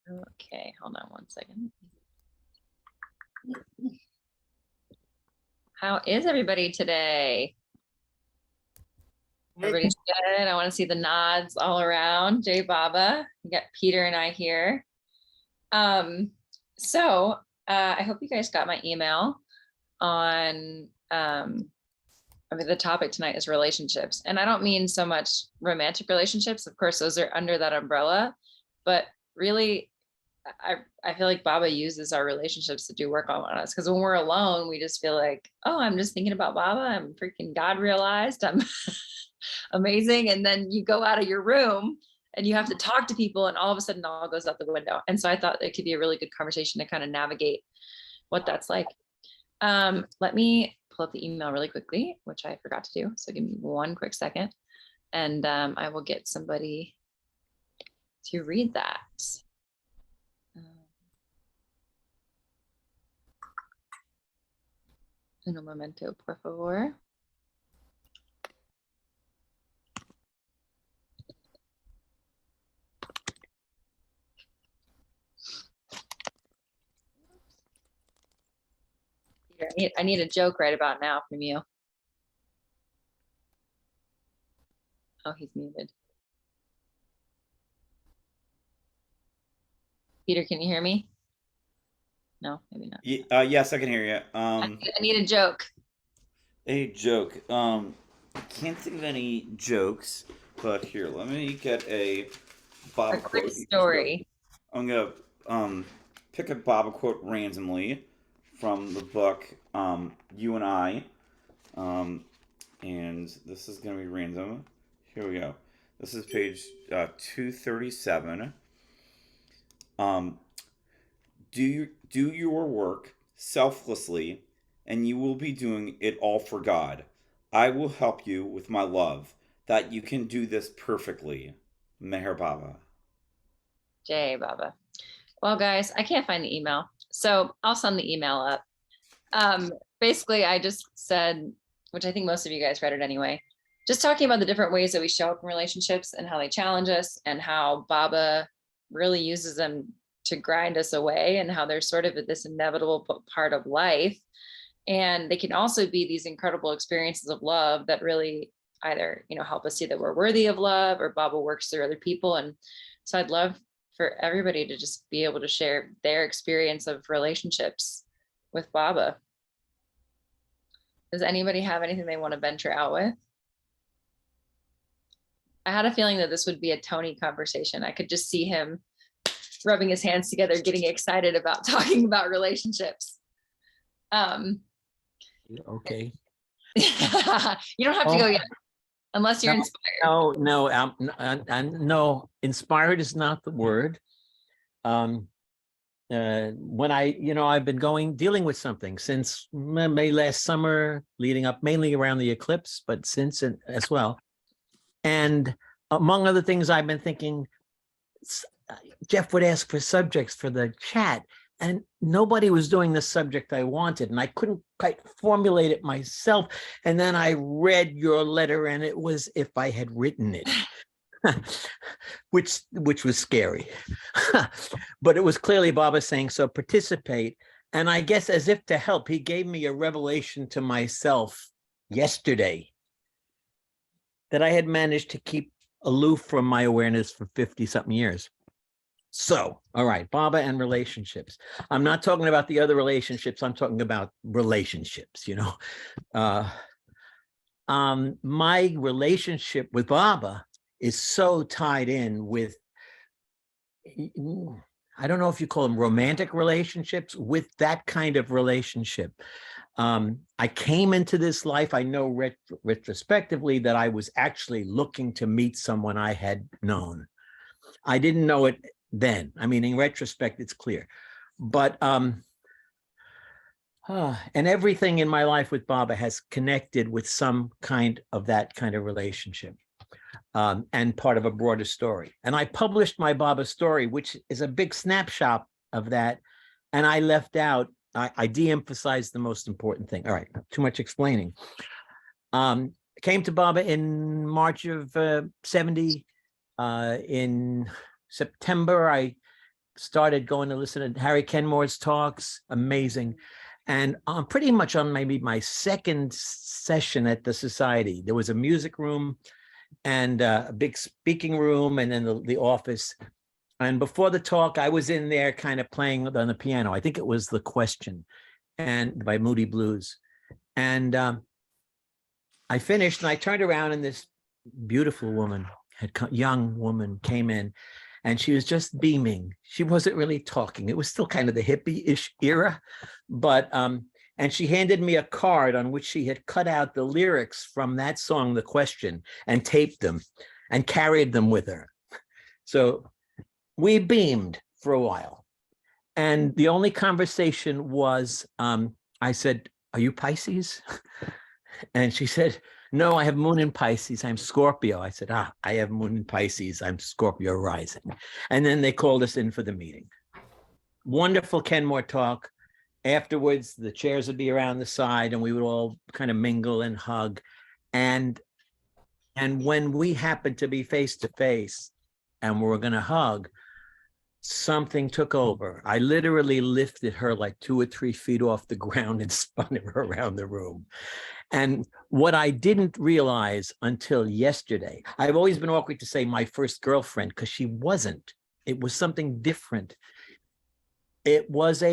Okay, hold on one second. How is everybody today? Everybody's good. I want to see the nods all around. Jay, Baba, you got Peter and I here. So I hope you guys got my email on, the topic tonight is relationships. And I don't mean so much romantic relationships. Of course, those are under that umbrella, but really, I feel like Baba uses our relationships to do work on us. Because when we're alone, we just feel like, oh, I'm just thinking about Baba. I'm freaking God realized. I'm amazing. And then you go out of your room and you have to talk to people, and all of a sudden, all goes out the window. And so I thought it could be a really good conversation to kind of navigate what that's like. Let me pull up the email really quickly, which I forgot to do. So give me one quick second, and I will get somebody to read that. Un momento, por favor. Peter, I need a joke right about now from you. Oh, he's muted. Peter, can you hear me? No, maybe not. Yes, I can hear you. I need a joke. A joke. I can't think of any jokes, but here, let me get a Baba quote. Story. I'm gonna pick a Baba quote randomly from the book You and I. And this is gonna be random. Here we go. This is page 237. Do your work selflessly, and you will be doing it all for God. I will help you with my love, that you can do this perfectly. Meher Baba. Jay Baba. Well, guys, I can't find the email, so I'll send the email up. Basically, I just said, which I think most of you guys read it anyway, just talking about the different ways that we show up in relationships and how they challenge us, and how Baba really uses them to grind us away, and how they're sort of this inevitable part of life. And they can also be these incredible experiences of love that really either, help us see that we're worthy of love, or Baba works through other people. And so I'd love for everybody to just be able to share their experience of relationships with Baba. Does anybody have anything they want to venture out with? I had a feeling that this would be a Tony conversation. I could just see him rubbing his hands together, getting excited about talking about relationships. Okay. You don't have to go yet, unless you're inspired. No. Inspired is not the word. When I've been dealing with something since May last summer, leading up mainly around the eclipse, but since as well. And among other things, I've been thinking, Jeff would ask for subjects for the chat, and nobody was doing the subject I wanted, and I couldn't quite formulate it myself. And then I read your letter, and it was if I had written it, which was scary. But it was clearly Baba saying, so participate. And I guess as if to help, he gave me a revelation to myself yesterday that I had managed to keep aloof from my awareness for 50-something years. So, all right, Baba and relationships. I'm not talking about the other relationships. I'm talking about relationships, my relationship with Baba is so tied in with, I don't know if you call them romantic relationships, with that kind of relationship. I came into this life, I know retrospectively, that I was actually looking to meet someone I had known. I didn't know it then. I mean, in retrospect, it's clear. But and everything in my life with Baba has connected with some kind of that kind of relationship, and part of a broader story. And I published my Baba story, which is a big snapshot of that. And I left out, I de-emphasized the most important thing. All right, too much explaining. Came to Baba in March of 70 in September, I started going to listen to Harry Kenmore's talks. Amazing. And I'm pretty much on maybe my second session at the society. There was a music room and a big speaking room, and then the office. And before the talk, I was in there kind of playing on the piano. I think it was The Question and by Moody Blues. And I finished and I turned around and this beautiful woman, young woman came in, and she was just beaming. She wasn't really talking. It was still kind of the hippie-ish era, but and she handed me a card on which she had cut out the lyrics from that song, The Question, and taped them and carried them with her. So we beamed for a while. And the only conversation was, I said, "Are you Pisces?" And she said, "No, I have moon in Pisces. I'm Scorpio." I said, "I have moon in Pisces. I'm Scorpio rising." And then they called us in for the meeting. Wonderful Kenmore talk. Afterwards, the chairs would be around the side and we would all kind of mingle and hug. And when we happened to be face to face and we were going to hug, something took over. I literally lifted her like 2 or 3 feet off the ground and spun her around the room. And what I didn't realize until yesterday, I've always been awkward to say my first girlfriend because she wasn't. It was something different. It was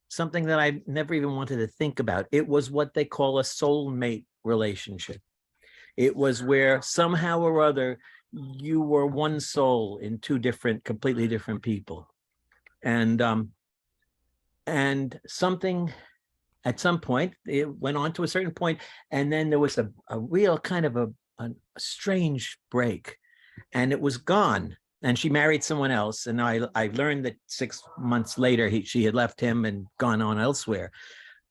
something that I never even wanted to think about. It was what they call a soulmate relationship. It was where somehow or other you were one soul in 2 completely different people. And something at some point, it went on to a certain point, and then there was a real kind of a strange break, and it was gone. And she married someone else, and I learned that 6 months later she had left him and gone on elsewhere.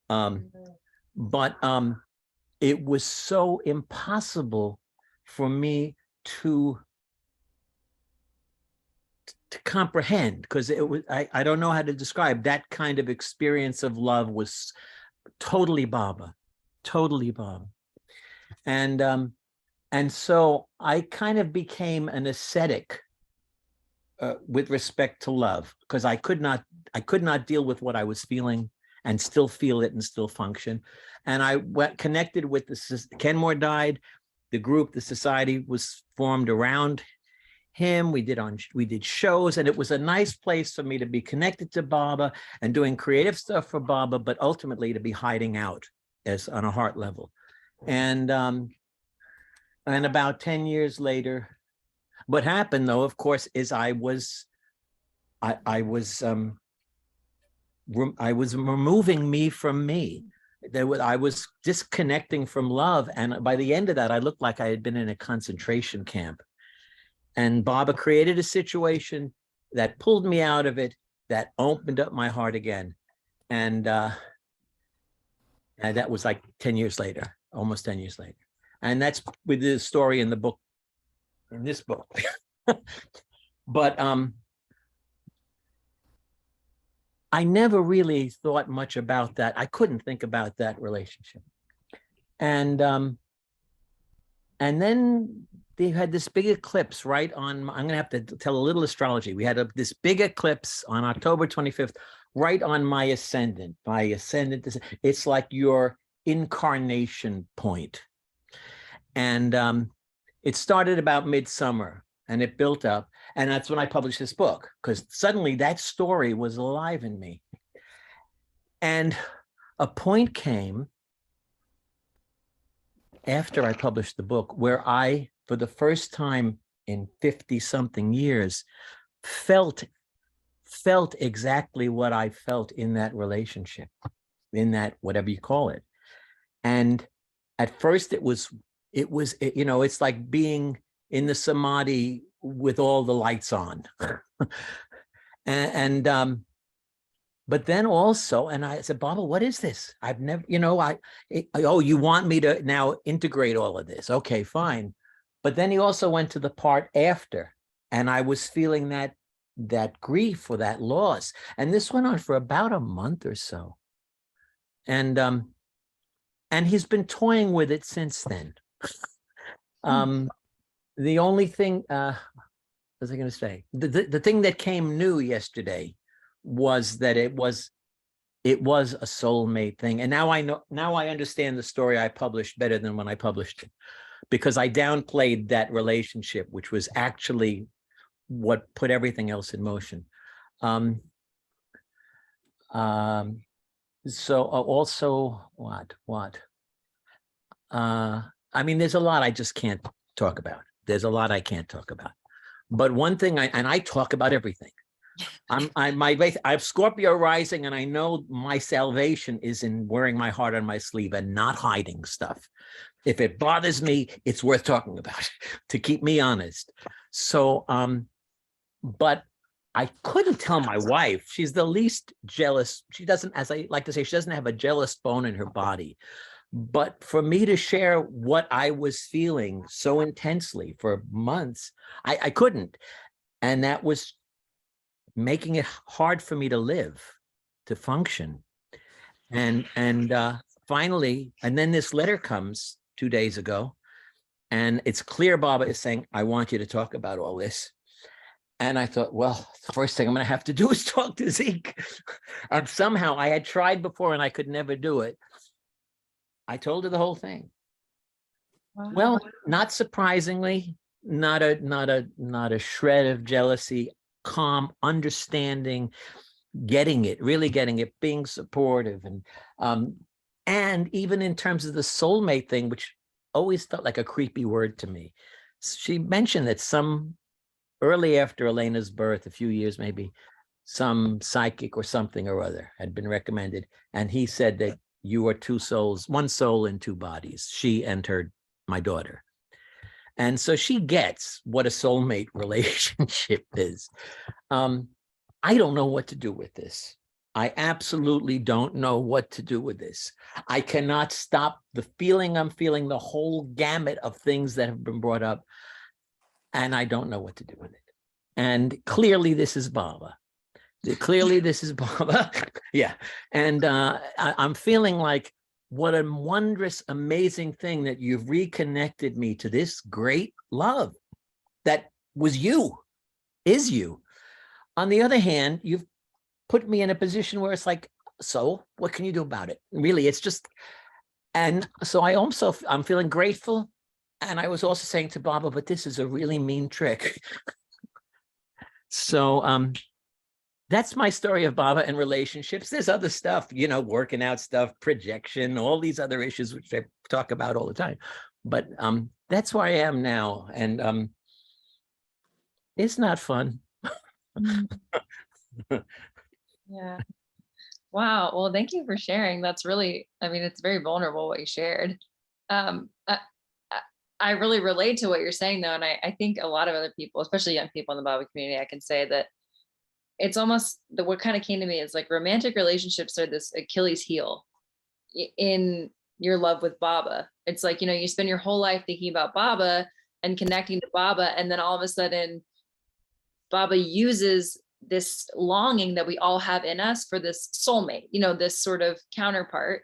But it was so impossible for me to comprehend, because it was I don't know how to describe that kind of experience of love. Was totally Baba. And so I kind of became an ascetic with respect to love, because I could not deal with what I was feeling and still feel it and still function. And I connected with Kenmore died. The group, the society, was formed around him. We did shows, and it was a nice place for me to be connected to Baba and doing creative stuff for Baba, but ultimately to be hiding out as on a heart level. And about 10 years later, what happened though, of course, is I was removing me from me. I was disconnecting from love, and by the end of that, I looked like I had been in a concentration camp. And Baba created a situation that pulled me out of it, that opened up my heart again. And that was like 10 years later, almost 10 years later. And that's with the story in this book. But I never really thought much about that. I couldn't think about that relationship. And then they had this big eclipse right on, I'm going to have to tell a little astrology. We had this big eclipse on October 25th, right on my ascendant. It's like your incarnation point. And it started about midsummer and it built up. And that's when I published this book, because suddenly that story was alive in me. And a point came after I published the book where I, for the first time in 50 something years, felt exactly what I felt in that relationship, in that, whatever you call it. And at first it was, it's like being in the samadhi with all the lights on. But then also, and I said, Baba, what is this? I've never, oh, you want me to now integrate all of this? Okay, fine. But then he also went to the part after, and I was feeling that grief or that loss. And this went on for about a month or so. And he's been toying with it since then. The only thing, as was I going to say? The thing that came new yesterday was that it was a soulmate thing. And now I understand the story I published better than when I published it, because I downplayed that relationship, which was actually what put everything else in motion. So also what? I mean, there's a lot I just can't talk about. There's a lot I can't talk about. But one thing I talk about everything. I have Scorpio rising, and I know my salvation is in wearing my heart on my sleeve and not hiding stuff. If it bothers me, it's worth talking about to keep me honest. So, but I couldn't tell my wife. She's the least jealous. She doesn't, as I like to say, she doesn't have a jealous bone in her body. But for me to share what I was feeling so intensely for months, I couldn't. And that was making it hard for me to live, to function. And finally, and then this letter comes 2 days ago, and it's clear Baba is saying, I want you to talk about all this. And I thought, well, the first thing I'm going to have to do is talk to Zeke. And somehow I had tried before and I could never do it. I told her the whole thing. Wow. Well, not surprisingly, not a shred of jealousy, calm, understanding, really getting it, being supportive. And even in terms of the soulmate thing, which always felt like a creepy word to me, she mentioned that early after Elena's birth, a few years maybe, some psychic or something or other had been recommended. And he said that you are two souls, one soul in two bodies, she and my daughter. And so she gets what a soulmate relationship is. I don't know what to do with this. I absolutely don't know what to do with this. I cannot stop the feeling I'm feeling, the whole gamut of things that have been brought up, and I don't know what to do with it. And clearly this is Baba. Clearly this is Baba. Yeah. And I'm feeling like, what a wondrous, amazing thing that you've reconnected me to this great love that was you, is you. On the other hand, you've put me in a position where it's like, so what can you do about it? Really, it's just, and so I'm feeling grateful. And I was also saying to Baba, but this is a really mean trick. So that's my story of Baba and relationships. There's other stuff, working out stuff, projection, all these other issues, which I talk about all the time. But that's where I am now. And it's not fun. Yeah. Wow. Well, thank you for sharing. That's really, it's very vulnerable what you shared. I really relate to what you're saying though. And I think a lot of other people, especially young people in the Baba community, I can say that it's almost what kind of came to me is like romantic relationships are this Achilles heel in your love with Baba. It's like, you spend your whole life thinking about Baba and connecting to Baba. And then all of a sudden Baba uses this longing that we all have in us for this soulmate, this sort of counterpart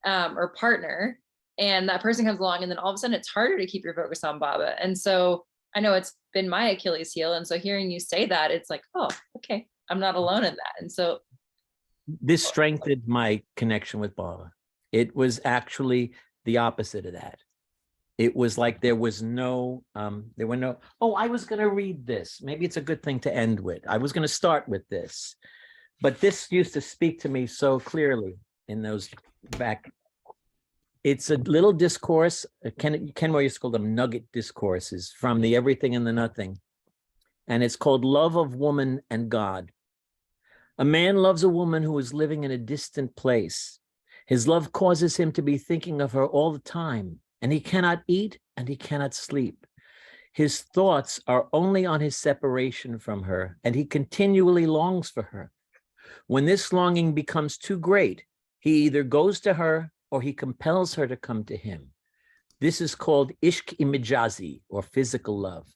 or partner. And that person comes along and then all of a sudden it's harder to keep your focus on Baba. And so I know it's been my Achilles heel. And so hearing you say that, it's like, oh, okay, I'm not alone in that. And so this strengthened my connection with Baba. It was actually the opposite of that. It was like there were no, I was going to read this. Maybe it's a good thing to end with. I was going to start with this, but this used to speak to me so clearly in those back. It's a little discourse. Kenmore used to call them nugget discourses from the Everything and the Nothing. And it's called Love of Woman and God. A man loves a woman who is living in a distant place. His love causes him to be thinking of her all the time, and he cannot eat and he cannot sleep. His thoughts are only on his separation from her, and he continually longs for her. When this longing becomes too great, he either goes to her or he compels her to come to him. This is called ishq imijazi, or physical love.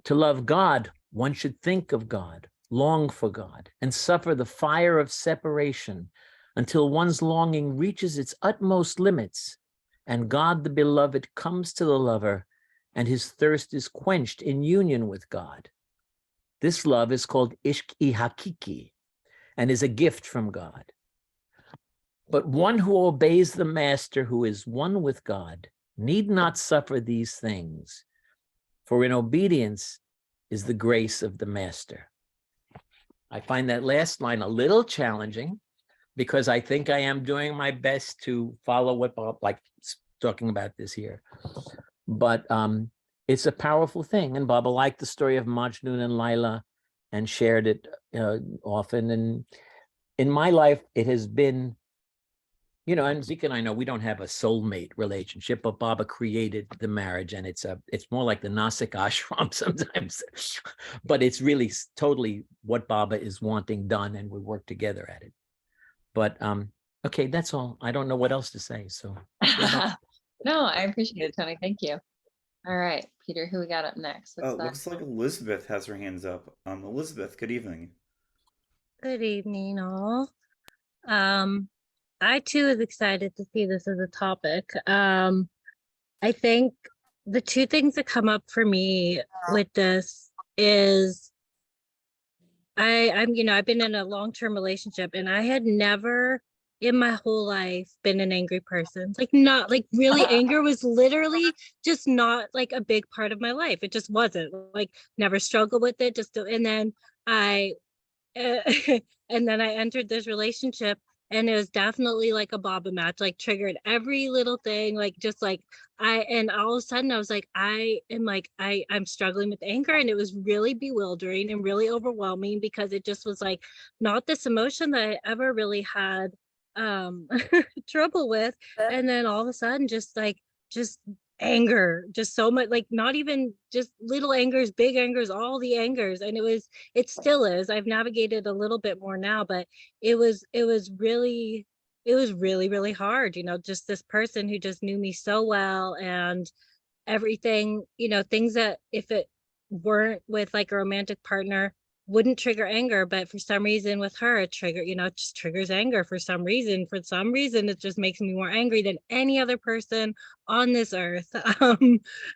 To love God, one should think of God, long for God, and suffer the fire of separation until one's longing reaches its utmost limits, and God the beloved comes to the lover and his thirst is quenched in union with God. This love is called ishq-i hakiki and is a gift from God. But one who obeys the master who is one with God need not suffer these things, for in obedience is the grace of the master. I find that last line a little challenging because I think I am doing my best to follow what Bob, like talking about this here. But it's a powerful thing. And Baba liked the story of Majnun and Laila and shared it often. And in my life, it has been, and Zeke and I know we don't have a soulmate relationship, but Baba created the marriage, and it's more like the Nasik ashram sometimes, but it's really totally what Baba is wanting done, and we work together at it. But okay, that's all. I don't know what else to say. So no, I appreciate it, Tony. Thank you. All right, Peter, who we got up next? Looks like Elizabeth has her hands up. Elizabeth, good evening. Good evening, all. I too is excited to see this as a topic. I think the two things that come up for me with this is I've been in a long-term relationship, and I had never in my whole life been an angry person. Like, not like really anger was literally just not like a big part of my life. It just wasn't, like, never struggled with it. And then I entered this relationship, and it was definitely like a Baba match, like triggered every little thing, like just like and all of a sudden I was like, I'm struggling with anger, and it was really bewildering and really overwhelming because it just was like not this emotion that I ever really had trouble with. And then all of a sudden just anger, just so much, like not even just little angers, big angers, all the angers. And it still is. I've navigated a little bit more now, but it was really, really hard, just this person who just knew me so well, and everything, things that if it weren't with like a romantic partner wouldn't trigger anger, but for some reason with her it it just triggers anger for some reason. It just makes me more angry than any other person on this earth.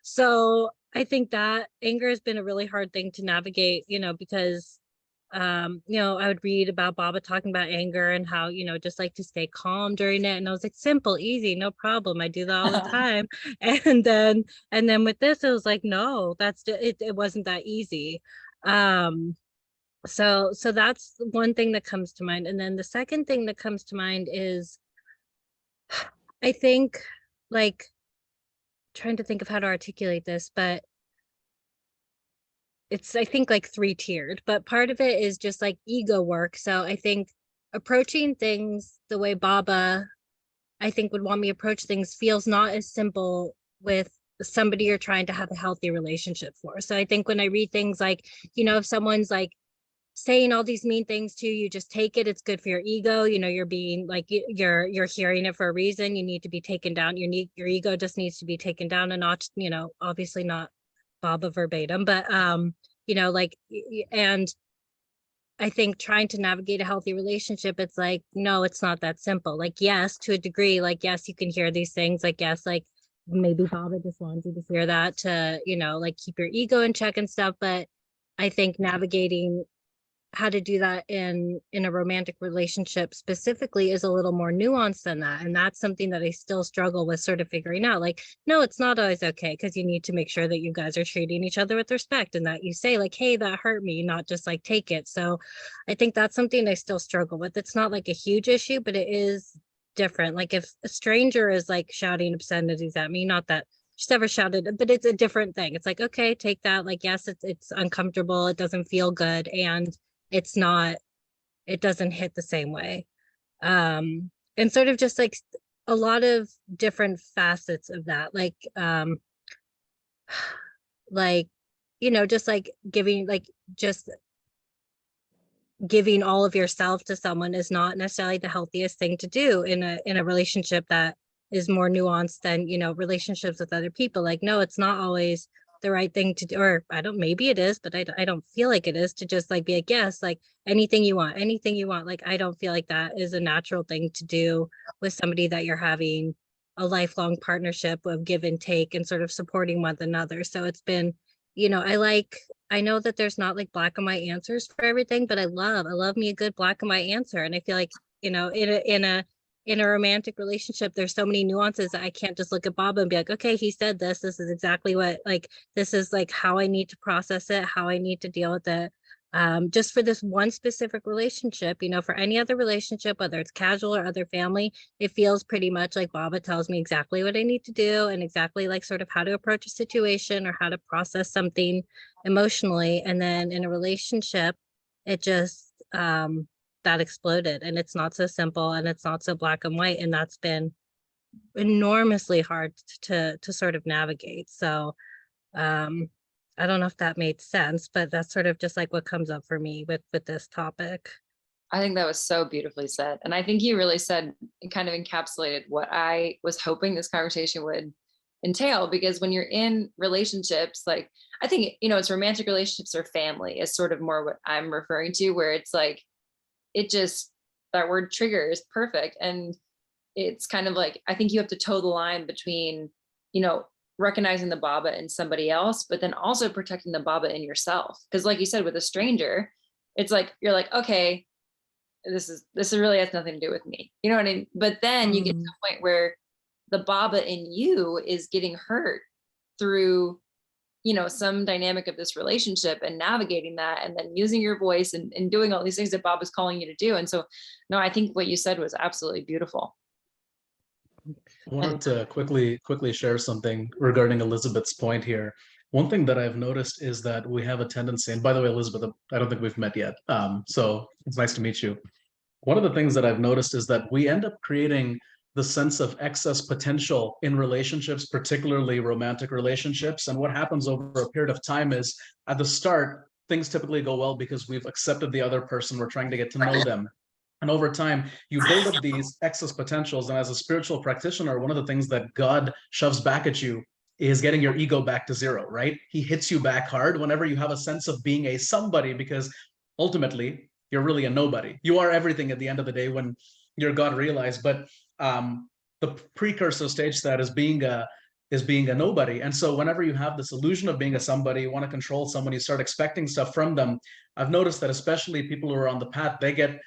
So I think that anger has been a really hard thing to navigate, because I would read about Baba talking about anger and how, just like to stay calm during it. And I was like, simple, easy, no problem. I do that all the time. And then with this, it was like, no, it wasn't that easy. So that's one thing that comes to mind. And then the second thing that comes to mind is, I think, like, trying to think of how to articulate this, but it's, I think, like 3-tiered, but part of it is just like ego work. So I think approaching things the way Baba, I think, would want me to approach things feels not as simple with somebody you're trying to have a healthy relationship for. So I think when I read things like, if someone's like saying all these mean things to you, just take it, it's good for your ego, you're being like, you're hearing it for a reason, you need to be taken down, your ego just needs to be taken down a notch, obviously not Baba verbatim, but like, and I think trying to navigate a healthy relationship, it's like, no, it's not that simple. Like, yes, to a degree, like, yes, you can hear these things, like, yes, like maybe Baba just wants you to hear that to, like keep your ego in check and stuff. But I think navigating how to do that in a romantic relationship specifically is a little more nuanced than that. And that's something that I still struggle with sort of figuring out. Like, no, it's not always okay, because you need to make sure that you guys are treating each other with respect, and that you say like, hey, that hurt me, not just like take it. So I think that's something I still struggle with. It's not like a huge issue, but it is different. Like if a stranger is like shouting obscenities at me, not that she's ever shouted, but it's a different thing. It's like, okay, take that. Like, yes, it's uncomfortable, it doesn't feel good, and it doesn't hit the same way. And sort of just like a lot of different facets of that, like just like giving all of yourself to someone is not necessarily the healthiest thing to do in a relationship that is more nuanced than relationships with other people. Like, no, it's not always the right thing to do, or maybe it is, but I don't feel like it is, to just like be like, yes, like anything you want. Like, I don't feel like that is a natural thing to do with somebody that you're having a lifelong partnership of give and take and sort of supporting one another. So it's been, I know that there's not like black and white answers for everything, but I love me a good black and white answer. And I feel like, in a romantic relationship, there's so many nuances that I can't just look at Baba and be like, okay, he said this. This is exactly what, like, this is like how I need to process it, how I need to deal with it. Just for this one specific relationship, for any other relationship, whether it's casual or other family, it feels pretty much like Baba tells me exactly what I need to do and exactly like sort of how to approach a situation or how to process something emotionally. And then in a relationship, it just, that exploded, and it's not so simple and it's not so black and white. And that's been enormously hard to sort of navigate. So, I don't know if that made sense, but that's sort of just like what comes up for me with this topic. I think that was so beautifully said. And I think you really said, kind of encapsulated what I was hoping this conversation would entail, because when you're in relationships, like, I think, it's romantic relationships or family is sort of more what I'm referring to, where it's like, that word trigger is perfect. And it's kind of like, I think you have to toe the line between, recognizing the Baba in somebody else, but then also protecting the Baba in yourself. Because like you said, with a stranger, it's like, you're like, okay, this really has nothing to do with me. You know what I mean? But then you get to a point where the Baba in you is getting hurt through, some dynamic of this relationship, and navigating that, and then using your voice and doing all these things that Baba's calling you to do. And so, no, I think what you said was absolutely beautiful. I wanted to quickly share something regarding Elizabeth's point here. One thing that I've noticed is that we have a tendency, and by the way, Elizabeth, I don't think we've met yet. So it's nice to meet you. One of the things that I've noticed is that we end up creating the sense of excess potential in relationships, particularly romantic relationships. And what happens over a period of time is, at the start, things typically go well because we've accepted the other person, we're trying to get to know them. And over time, you build up these excess potentials. And as a spiritual practitioner, one of the things that God shoves back at you is getting your ego back to zero, right? He hits you back hard whenever you have a sense of being a somebody, because ultimately, you're really a nobody. You are everything at the end of the day when you're God realized. But the precursor stage to that is being a nobody. And so whenever you have this illusion of being a somebody, you want to control someone, you start expecting stuff from them. I've noticed that especially people who are on the path, they get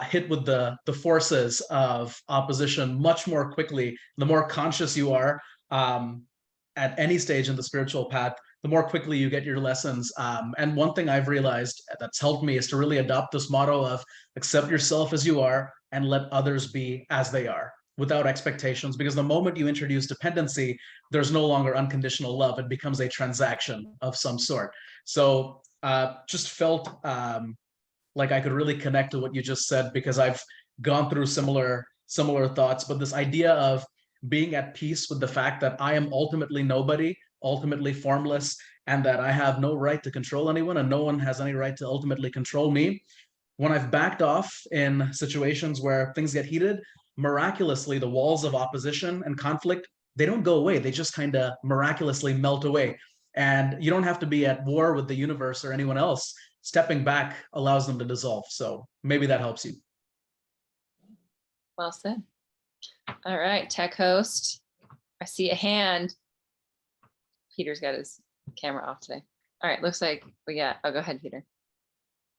hit with the forces of opposition much more quickly. The more conscious you are at any stage in the spiritual path, the more quickly you get your lessons. And one thing I've realized that's helped me is to really adopt this motto of accept yourself as you are and let others be as they are, without expectations. Because the moment you introduce dependency, there's no longer unconditional love. It becomes a transaction of some sort. So just felt like I could really connect to what you just said, because I've gone through similar thoughts. But this idea of being at peace with the fact that I am ultimately nobody, ultimately formless, and that I have no right to control anyone and no one has any right to ultimately control me. When I've backed off in situations where things get heated, miraculously, the walls of opposition and conflict, they don't go away. They just kind of miraculously melt away. And you don't have to be at war with the universe or anyone else. Stepping back allows them to dissolve. So maybe that helps you. Well said. All right, tech host. I see a hand. Peter's got his camera off today. All right, looks like we got, go ahead, Peter.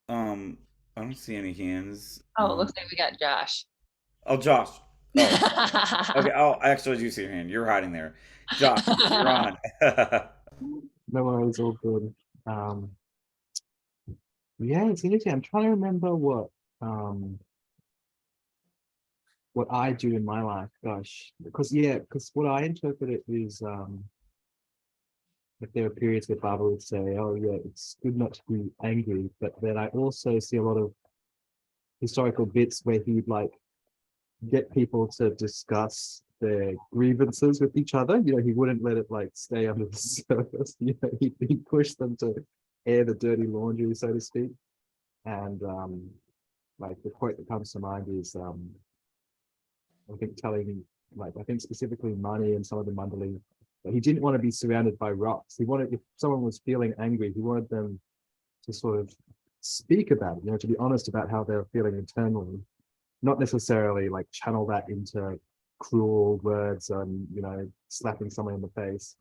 I don't see any hands. Oh, it looks like we got Josh. Oh, Josh. Oh, okay. Oh, I actually do see your hand. You're hiding there. Josh, you're on. No worries, all good. Yeah, it's interesting. I'm trying to remember what I do in my life. Gosh, because what I interpret it is if there are periods where Baba would say, "Oh yeah, it's good not to be angry," but then I also see a lot of historical bits where he'd like get people to discuss their grievances with each other. He wouldn't let it like stay under the surface. He'd push them to air the dirty laundry, so to speak. And like the quote that comes to mind is I think specifically Mani and some of the Mandali, that he didn't want to be surrounded by rocks. He wanted, if someone was feeling angry, he wanted them to sort of speak about it, to be honest about how they're feeling internally, not necessarily like channel that into cruel words and, you know, slapping someone in the face,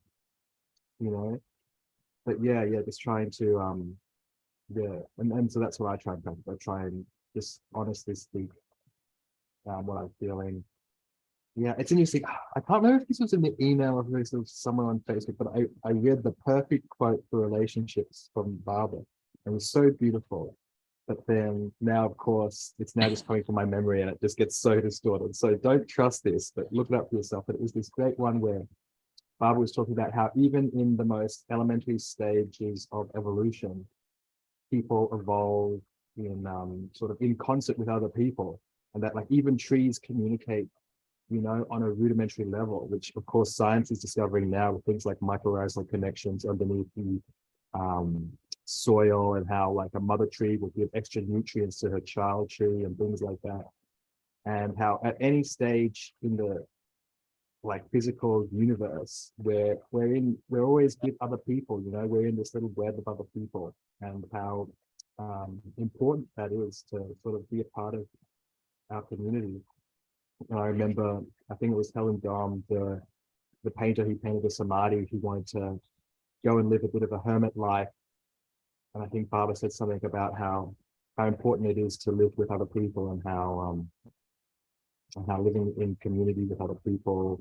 you know. But yeah, just trying to yeah, and so that's what I try and practice. I try and just honestly speak what I'm feeling. Yeah, it's interesting. I can't remember if this was in the email or if this was somewhere on Facebook, but I read the perfect quote for relationships from Barbara. It was so beautiful. But then now, of course, it's now just coming from my memory and it just gets so distorted. So don't trust this, but look it up for yourself. But it was this great one where Barbara was talking about how even in the most elementary stages of evolution, people evolve in sort of in concert with other people, and that like even trees communicate, you know, on a rudimentary level, which of course science is discovering now with things like mycorrhizal connections underneath the soil, and how like a mother tree will give extra nutrients to her child tree and things like that. And how at any stage in the like physical universe where we're always with other people, you know, we're in this little web of other people, and how important that is to sort of be a part of our community. And I remember, I think it was Helen Dom, the painter who painted the Samadhi, who wanted to go and live a bit of a hermit life. And I think Barbara said something about how important it is to live with other people, and how living in community with other people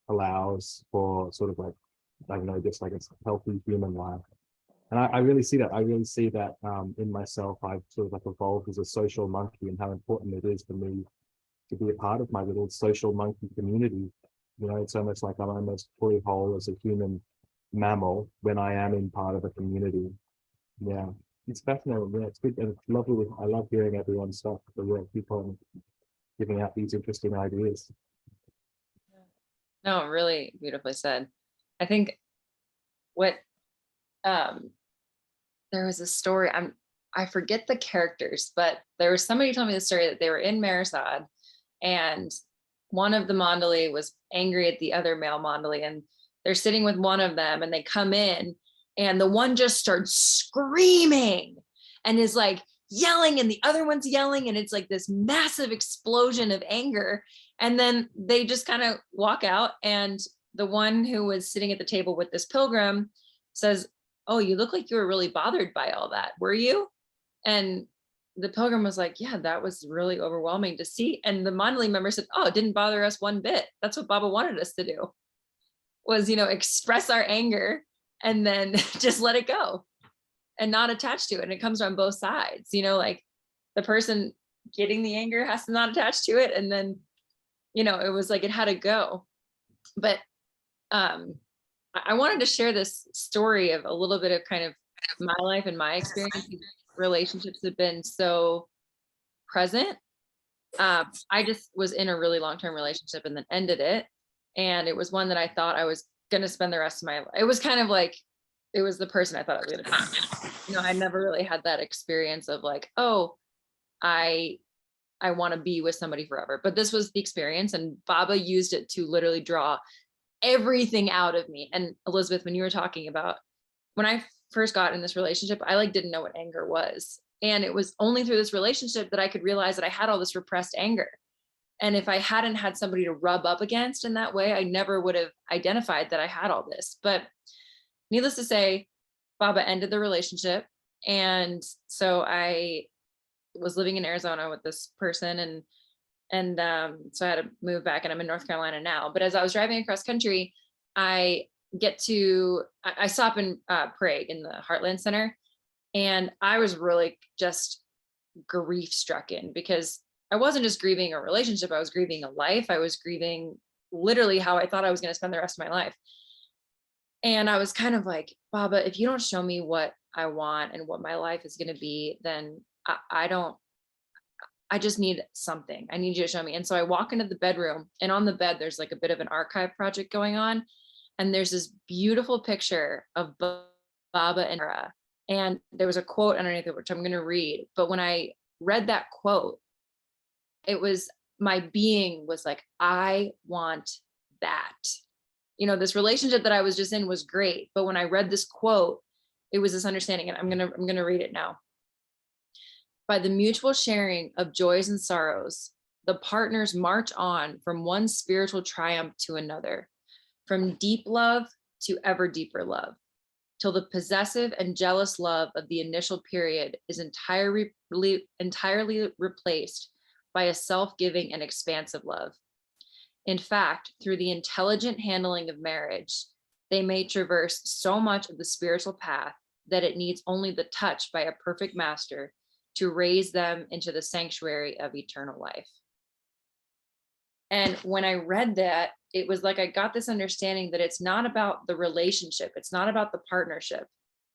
allows for sort of like, I don't know, just like a healthy human life. And I really see that. I really see that in myself. I've sort of like evolved as a social monkey, and how important it is for me to be a part of my little social monkey community. You know, it's almost like I'm almost fully whole as a human mammal when I am in part of a community. Yeah, it's fascinating. Yeah, it's good and it's lovely. I love hearing everyone's stuff. So yeah, keep on giving out these interesting ideas. No, really beautifully said. I think what there was a story, I forget the characters, but there was somebody who told me the story that they were in Marisad, and one of the Mandali was angry at the other male Mandali, and they're sitting with one of them, and they come in, and the one just starts screaming and is like yelling, and the other one's yelling, and it's like this massive explosion of anger. And then they just kind of walk out, and the one who was sitting at the table with this pilgrim says, "Oh, you look like you were really bothered by all that. Were you?" And the pilgrim was like, "Yeah, that was really overwhelming to see." And the Mandali member said, "Oh, it didn't bother us one bit. That's what Baba wanted us to do, was, you know, express our anger and then just let it go and not attach to it." And it comes from both sides, you know, like the person getting the anger has to not attach to it. And then, you know, it was like it had to go. But I wanted to share this story of a little bit of kind of my life and my experience. Relationships have been so present. I just was in a really long-term relationship and then ended it. And it was one that I thought I was going to spend the rest of my life. It was kind of like, it was the person I thought I was going to be. You know, I never really had that experience of like, oh, I want to be with somebody forever. But this was the experience, and Baba used it to literally draw everything out of me. And Elizabeth, when you were talking about when I first got in this relationship, I like didn't know what anger was. And it was only through this relationship that I could realize that I had all this repressed anger. And if I hadn't had somebody to rub up against in that way, I never would have identified that I had all this. But needless to say, Baba ended the relationship. And so I was living in Arizona with this person, and so I had to move back, and I'm in North Carolina now. But as I was driving across country, I stop in Prague in the Heartland Center. And I was really just grief stricken, because I wasn't just grieving a relationship, I was grieving a life. I was grieving literally how I thought I was going to spend the rest of my life. And I was kind of like, Baba, if you don't show me what I want and what my life is going to be, then I just need something. I need you to show me. And so I walk into the bedroom, and on the bed, there's like a bit of an archive project going on. And there's this beautiful picture of Baba and Tara. And there was a quote underneath it, which I'm going to read. But when I read that quote, it was, my being was like, I want that. You know, this relationship that I was just in was great. But when I read this quote, it was this understanding, and I'm going to read it now. By the mutual sharing of joys and sorrows, the partners march on from one spiritual triumph to another, from deep love to ever deeper love, till the possessive and jealous love of the initial period is entirely replaced by a self-giving and expansive love. In fact, through the intelligent handling of marriage, they may traverse so much of the spiritual path that it needs only the touch by a perfect master to raise them into the sanctuary of eternal life. And when I read that, it was like I got this understanding that it's not about the relationship, it's not about the partnership.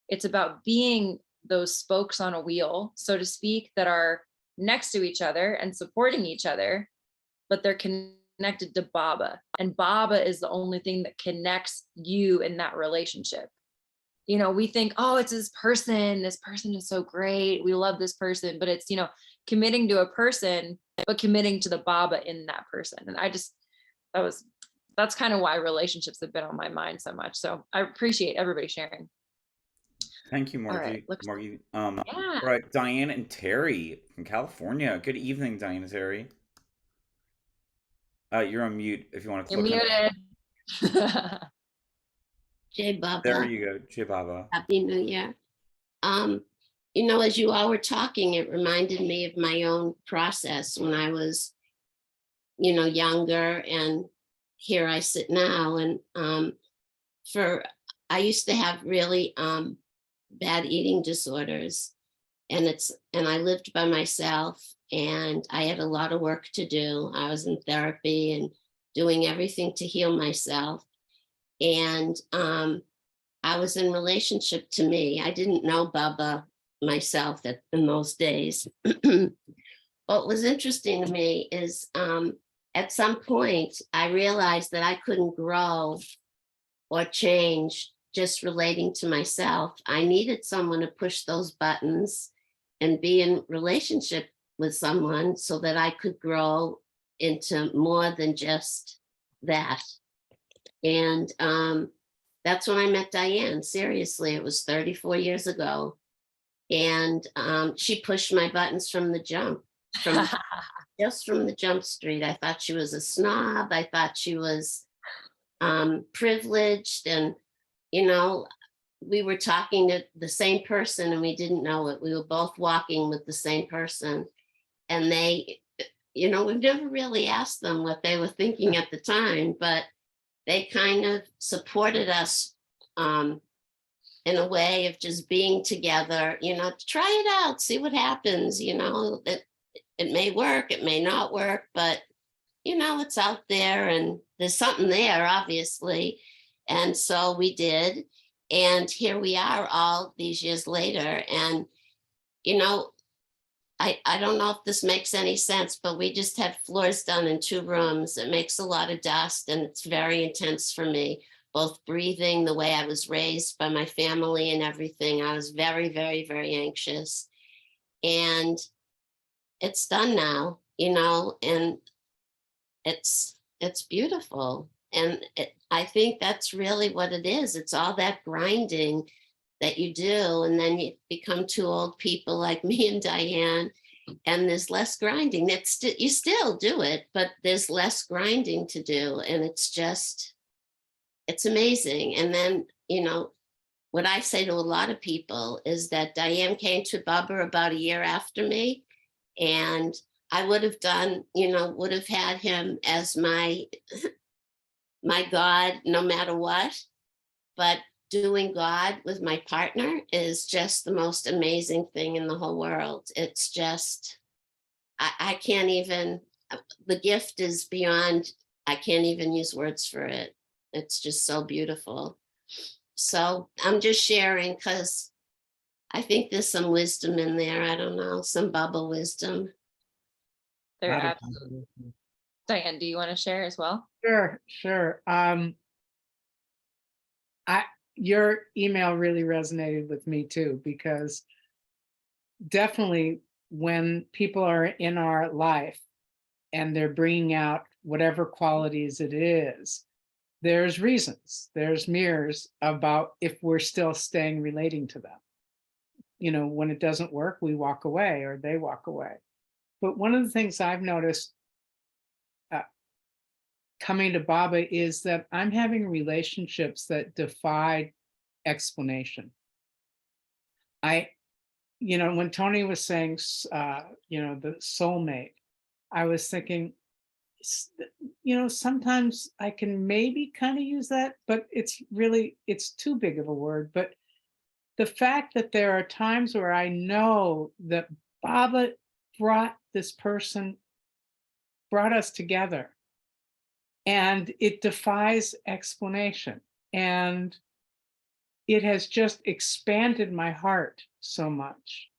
It's about being those spokes on a wheel, so to speak, that are next to each other and supporting each other, but they're connected to Baba. And Baba is the only thing that connects you in that relationship. You know, we think, oh, it's this person is so great, we love this person, but it's, you know, committing to a person, but committing to the Baba in that person. And that's kind of why relationships have been on my mind so much. So I appreciate everybody sharing. Thank you, Margie. All right, Margie. yeah. All right, Diane and Terry from California. Good evening, Diane and Terry. You're on mute if you want to You're click muted. Jay Baba. There you go, Jay Baba. Happy New Year. You know, as you all were talking, it reminded me of my own process when I was, you know, younger, and here I sit now. And I used to have really bad eating disorders, and I lived by myself, and I had a lot of work to do. I was in therapy and doing everything to heal myself. And I was in relationship to me. I didn't know Baba myself in those days. What was interesting to me is at some point, I realized that I couldn't grow or change just relating to myself. I needed someone to push those buttons and be in relationship with someone so that I could grow into more than just that. And that's when I met Diane. Seriously, it was 34 years ago. And she pushed my buttons from the jump, just from the jump street. I thought she was a snob. I thought she was privileged. And, you know, we were talking to the same person and we didn't know it. We were both walking with the same person. And they, you know, we've never really asked them what they were thinking at the time, but they kind of supported us in a way of just being together, you know, try it out, see what happens, you know, that it may work, it may not work, but, you know, it's out there and there's something there, obviously. And so we did. And here we are all these years later. And, you know, I don't know if this makes any sense, but we just had floors done in 2 rooms. It makes a lot of dust and it's very intense for me, both breathing, the way I was raised by my family and everything. I was very, very, very anxious. And it's done now, you know, and it's beautiful. And I think that's really what it is. It's all that grinding that you do, and then you become 2 old people like me and Diane, and there's less grinding. You still do it, but there's less grinding to do, and it's amazing. And then, you know, what I say to a lot of people is that Diane came to Baba about a year after me, and I would have had him as my God, no matter what. But doing God with my partner is just the most amazing thing in the whole world. It's just, I can't even, the gift is beyond, I can't even use words for it. It's just so beautiful. So I'm just sharing because I think there's some wisdom in there. I don't know, some Baba wisdom. Diane, do you want to share as well? Sure. Your email really resonated with me too, because definitely when people are in our life and they're bringing out whatever qualities it is, there's reasons, there's mirrors about if we're still staying relating to them. You know, when it doesn't work, we walk away or they walk away. But one of the things I've noticed coming to Baba is that I'm having relationships that defy explanation. When Tony was saying, the soulmate, I was thinking, sometimes I can maybe kind of use that, but it's too big of a word. But the fact that there are times where I know that Baba brought us together, and it defies explanation. And it has just expanded my heart so much,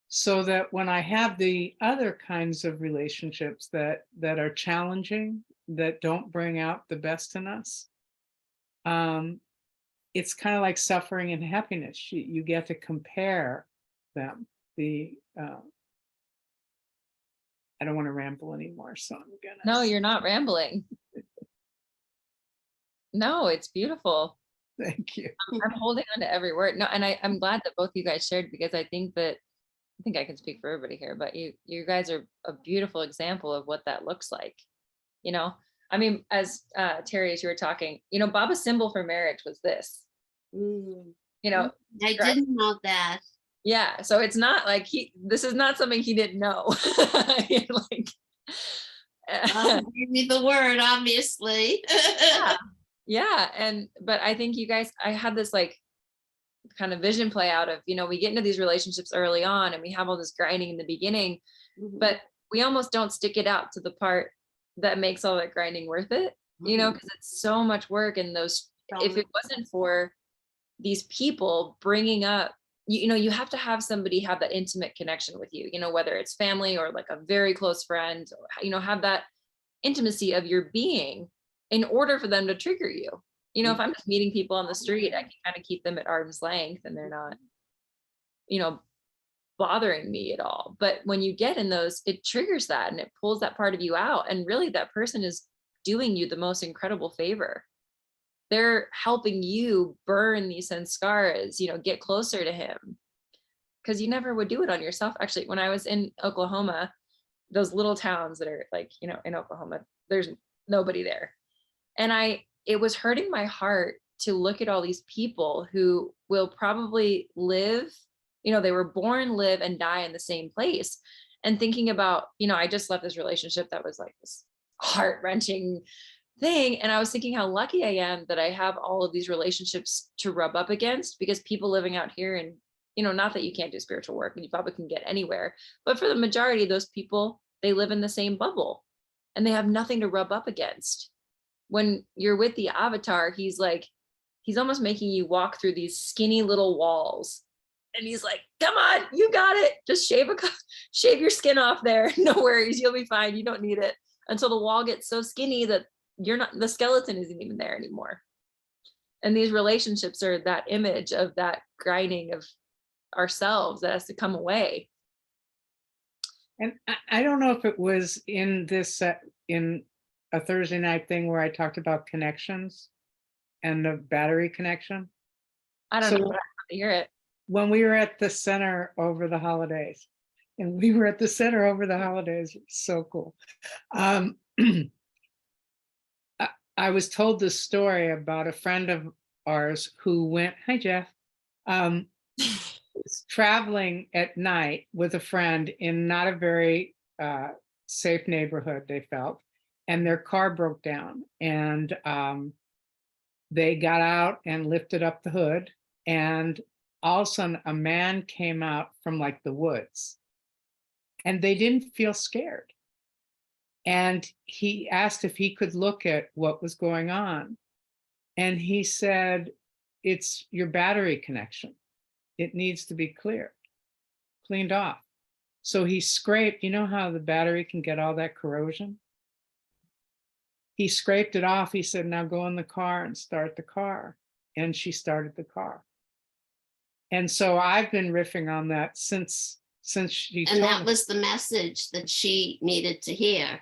so that when I have the other kinds of relationships that are challenging, that don't bring out the best in us, it's kind of like suffering and happiness. You get to compare them. I don't want to ramble anymore, so I'm gonna. No, you're not rambling. No, it's beautiful. Thank you. I'm holding on to every word. No, and I'm glad that both you guys shared, because I think I can speak for everybody here, but you guys are a beautiful example of what that looks like. I mean, as Terry, as you were talking, Baba's symbol for marriage was this. I didn't know that. Yeah, so it's not like this is not something he didn't know. Like, give me the word, obviously. yeah, but I think you guys, I had this like kind of vision play out of, we get into these relationships early on and we have all this grinding in the beginning, but we almost don't stick it out to the part that makes all that grinding worth it, because it's so much work. And if it wasn't for these people bringing up, you have to have somebody have that intimate connection with you, whether it's family or like a very close friend, have that intimacy of your being in order for them to trigger you. If I'm just meeting people on the street, I can kind of keep them at arm's length and they're not, bothering me at all. But when you get in those, it triggers that and it pulls that part of you out. And really that person is doing you the most incredible favor. They're helping you burn these sanskaras, get closer to him. Because you never would do it on yourself. Actually, when I was in Oklahoma, those little towns that are like, in Oklahoma, there's nobody there. And it was hurting my heart to look at all these people who will probably live, they were born, live, and die in the same place. And thinking about, I just left this relationship that was like this heart-wrenching thing. And I was thinking how lucky I am that I have all of these relationships to rub up against, because people living out here, and, not that you can't do spiritual work and you probably can get anywhere, but for the majority of those people, they live in the same bubble and they have nothing to rub up against. When you're with the avatar, he's almost making you walk through these skinny little walls. And he's like, come on, you got it. Just shave your skin off there. No worries. You'll be fine. You don't need it, until the wall gets so skinny that the skeleton isn't even there anymore. And these relationships are that image of that grinding of ourselves that has to come away. And I don't know if it was in this, in a Thursday night thing where I talked about connections and the battery connection. I don't know. I have to hear it. When we were at the center over the holidays, so cool. I was told this story about a friend of ours who went, hi Jeff, was traveling at night with a friend in not a very safe neighborhood, they felt, and their car broke down. And they got out and lifted up the hood, and all of a sudden a man came out from like the woods, and they didn't feel scared. And he asked if he could look at what was going on. And he said, it's your battery connection. It needs to be cleaned off. So he scraped, you know how the battery can get all that corrosion? He scraped it off. He said, now go in the car and start the car. And she started the car. And so I've been riffing on that since she And told that me. was the message that she needed to hear.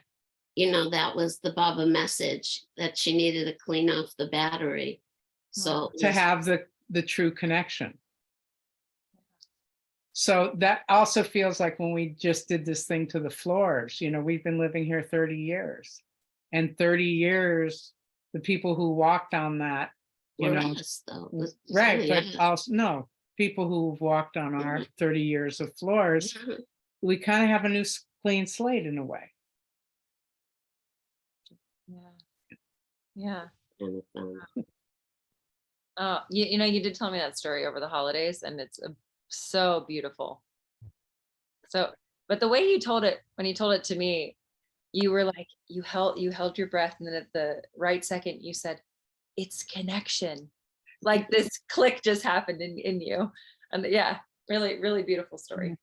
That was the Baba message, that she needed to clean off the battery. So To have the true connection. So that also feels like when we just did this thing to the floors, we've been living here 30 years. And 30 years, the people who walked on that, you We're know, us, though. It's right, only but us. also, no, people who've walked on our 30 years of floors, we kind of have a new clean slate in a way. Yeah. And, You know, you did tell me that story over the holidays, and it's so beautiful. So, but the way you told it, when you told it to me, you were like, you held your breath, and then at the right second you said, it's connection. Like this click just happened in you. And yeah, really, really beautiful story.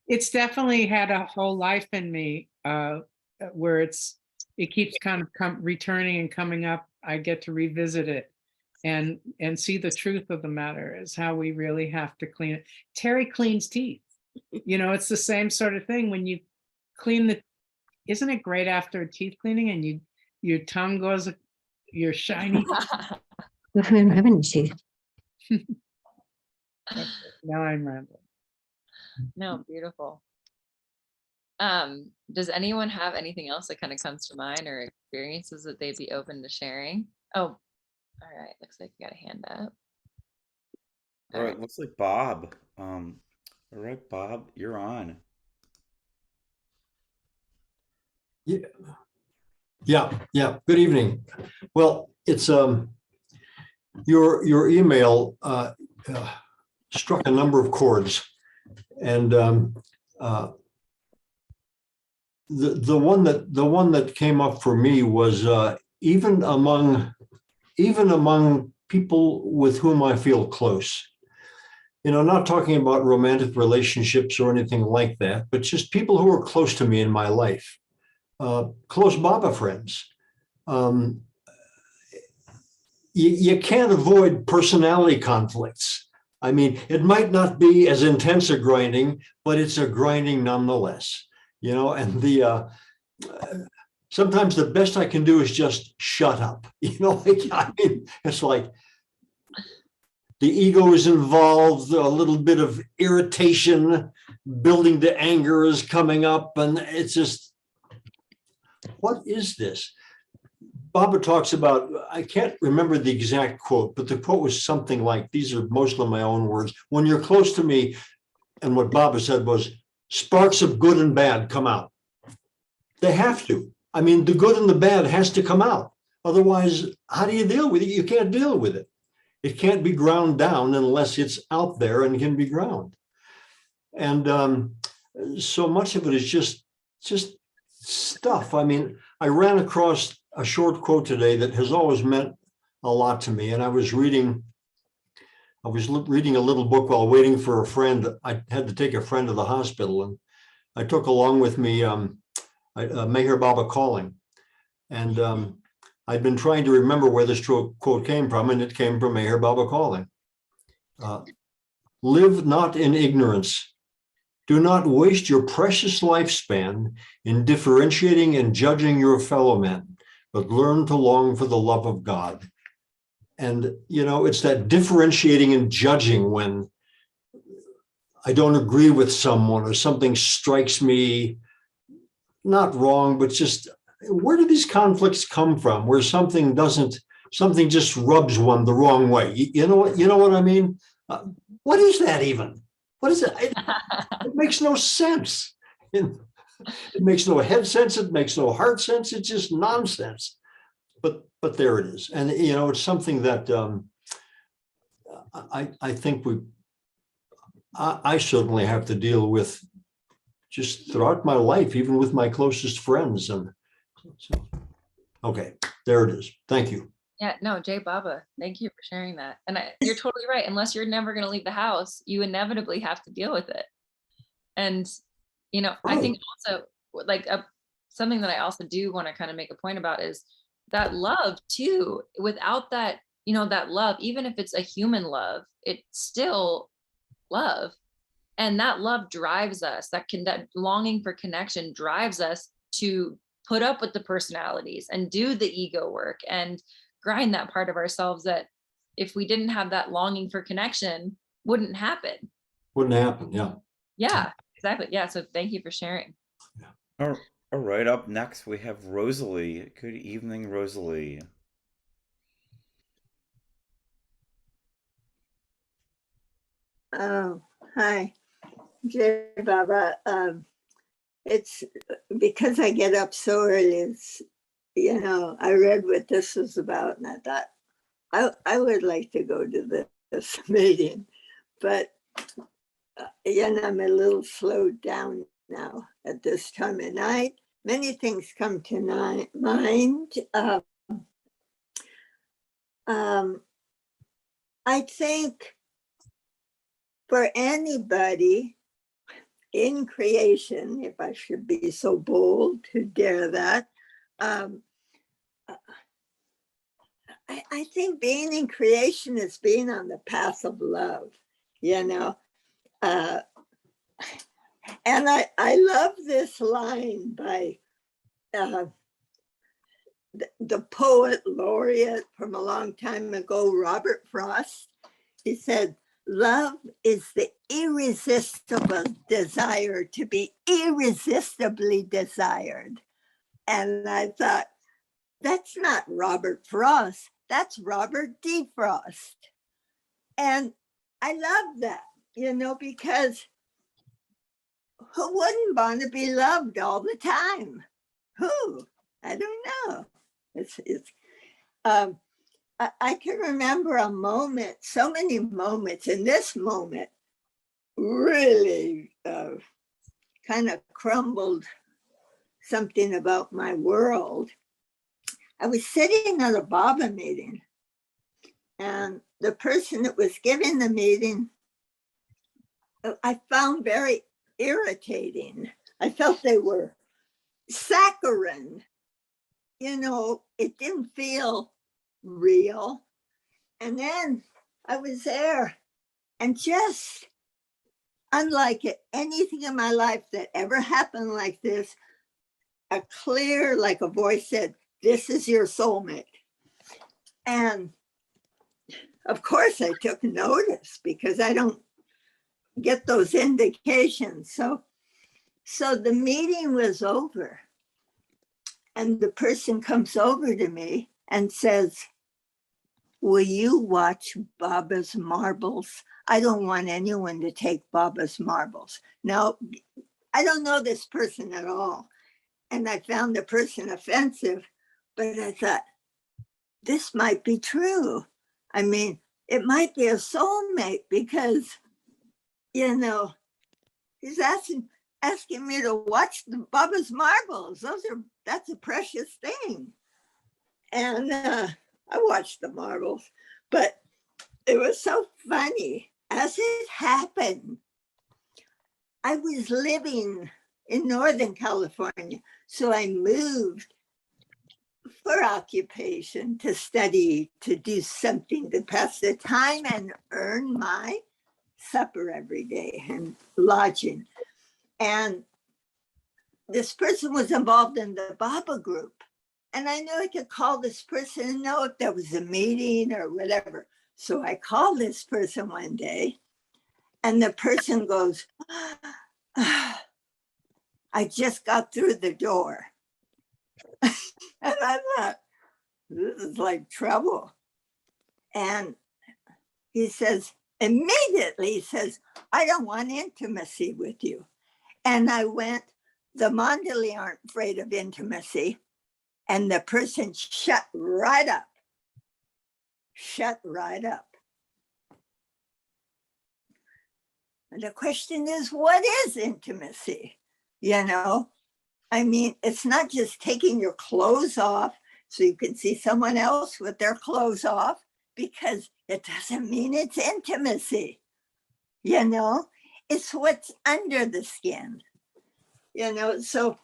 It's definitely had a whole life in me, where it keeps kind of returning and coming up. I get to revisit it and see the truth of the matter is how we really have to clean it. Terry cleans teeth. You know, it's the same sort of thing when you clean isn't it great after teeth cleaning and your tongue goes, you're shiny. I don't have any teeth. Now I'm rambling. No, beautiful. Does anyone have anything else that kind of comes to mind or experiences that they'd be open to sharing? Oh, all right. Looks like you got a hand up. All right, looks like Bob. All right, Bob, you're on. Yeah. Good evening. Well, it's your email struck a number of chords, and the one that came up for me was even among people with whom I feel close. You know, not talking about romantic relationships or anything like that, but just people who are close to me in my life. Close Baba friends. You can't avoid personality conflicts. I mean, it might not be as intense a grinding, but it's a grinding nonetheless. You know, and sometimes the best I can do is just shut up. You know, I mean, it's like the ego is involved, a little bit of irritation, building to anger is coming up, and it's just, what is this? Baba talks about, I can't remember the exact quote, but the quote was something like, these are mostly my own words, when you're close to me, and what Baba said was, sparks of good and bad come out. They have to. I mean, the good and the bad has to come out. Otherwise, how do you deal with it? You can't deal with it. It can't be ground down unless it's out there and can be ground. And so much of it is just stuff. I mean, I ran across a short quote today that has always meant a lot to me. And I was reading a little book while waiting for a friend. I had to take a friend to the hospital, and I took along with me Meher Baba Calling. And I'd been trying to remember where this quote came from, and it came from Meher Baba Calling. Live not in ignorance. Do not waste your precious lifespan in differentiating and judging your fellow men, but learn to long for the love of God. And, you know, it's that differentiating and judging when I don't agree with someone or something strikes me not wrong, but just, where do these conflicts come from? Where something just rubs one the wrong way. You know what I mean? What is that even? What is it? It makes no sense. It makes no head sense. It makes no heart sense. It's just nonsense. But there it is. And, you know, it's something that I think I certainly have to deal with just throughout my life, even with my closest friends. And so, okay, there it is. Thank you. Yeah, no, Jay Baba, thank you for sharing that. And you're totally right. Unless you're never going to leave the house, you inevitably have to deal with it. And, you know, I think also like something that I also do want to kind of make a point about is that love too. Without that, you know, that love, even if it's a human love, it's still love. And that love drives us, that longing for connection drives us to put up with the personalities and do the ego work and grind that part of ourselves that if we didn't have that longing for connection, wouldn't happen. Wouldn't happen, yeah. Yeah, exactly. Yeah, so thank you for sharing. All All right, up next we have Rosalie. Good evening, Rosalie. Oh, hi, Jay Baba. It's because I get up so early. I read what this was about, and I thought I would like to go to this meeting, but I'm a little slowed down now at this time of night. Many things come to mind. I think for anybody in creation, if I should be so bold to dare that, I think being in creation is being on the path of love, and I love this line by the poet laureate from a long time ago, Robert Frost. He said, love is the irresistible desire to be irresistibly desired. And I thought, that's not Robert Frost, that's Robert Defrost. And I love that, because who wouldn't want to be loved all the time? Who? I don't know. I can remember a moment, so many moments, and this moment really kind of crumbled something about my world. I was sitting at a Baba meeting, and the person that was giving the meeting, I found very irritating. I felt they were saccharine. It didn't feel real. And then I was there, and just unlike anything in my life that ever happened like this, like a voice said, this is your soulmate. And of course I took notice because I don't get those indications. So the meeting was over, and the person comes over to me and says, will you watch Baba's marbles? I don't want anyone to take Baba's marbles. Now, I don't know this person at all, and I found the person offensive, but I thought, this might be true. I mean, it might be a soulmate because, he's asking me to watch the Baba's marbles. That's a precious thing. And I watched the marbles, but it was so funny. As it happened, I was living in Northern California, so I moved for occupation, to study, to do something to pass the time and earn my supper every day and lodging. And this person was involved in the Baba group. And I knew I could call this person and know if there was a meeting or whatever. So I called this person one day, and the person goes, I just got through the door. And I thought, this is like trouble. And he says, immediately, he says, I don't want intimacy with you. And I went, the Mandali aren't afraid of intimacy. And the person shut right up. And the question is, what is intimacy? I mean, it's not just taking your clothes off so you can see someone else with their clothes off, because it doesn't mean it's intimacy. It's what's under the skin. So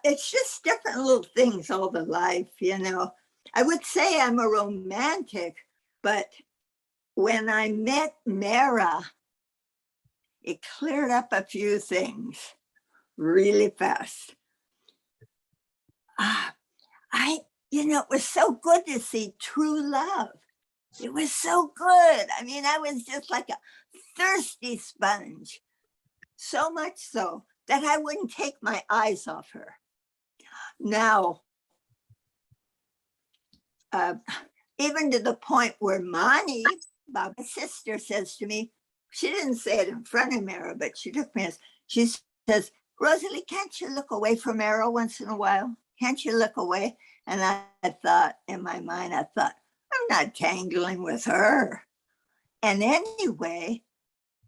it's just different little things all the life. I would say I'm a romantic, but when I met Mara, it cleared up a few things really fast. It was so good to see true love. It was so good. I mean, I was just like a thirsty sponge. So much so that I wouldn't take my eyes off her. Now, even to the point where Mani, Baba's sister, says to me, she didn't say it in front of Mara, but she took me as, she says, Rosalie, can't you look away from Mara once in a while? Can't you look away? And I thought, in my mind, I'm not tangling with her. And anyway,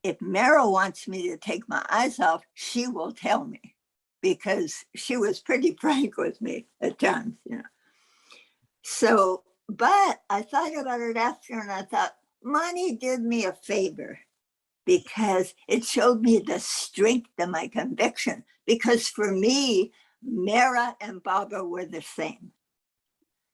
if Mara wants me to take my eyes off, she will tell me, because she was pretty frank with me at times, you know. So, but I thought about it after, and I thought, Mani did me a favor, because it showed me the strength of my conviction. Because for me, Mara and Baba were the same.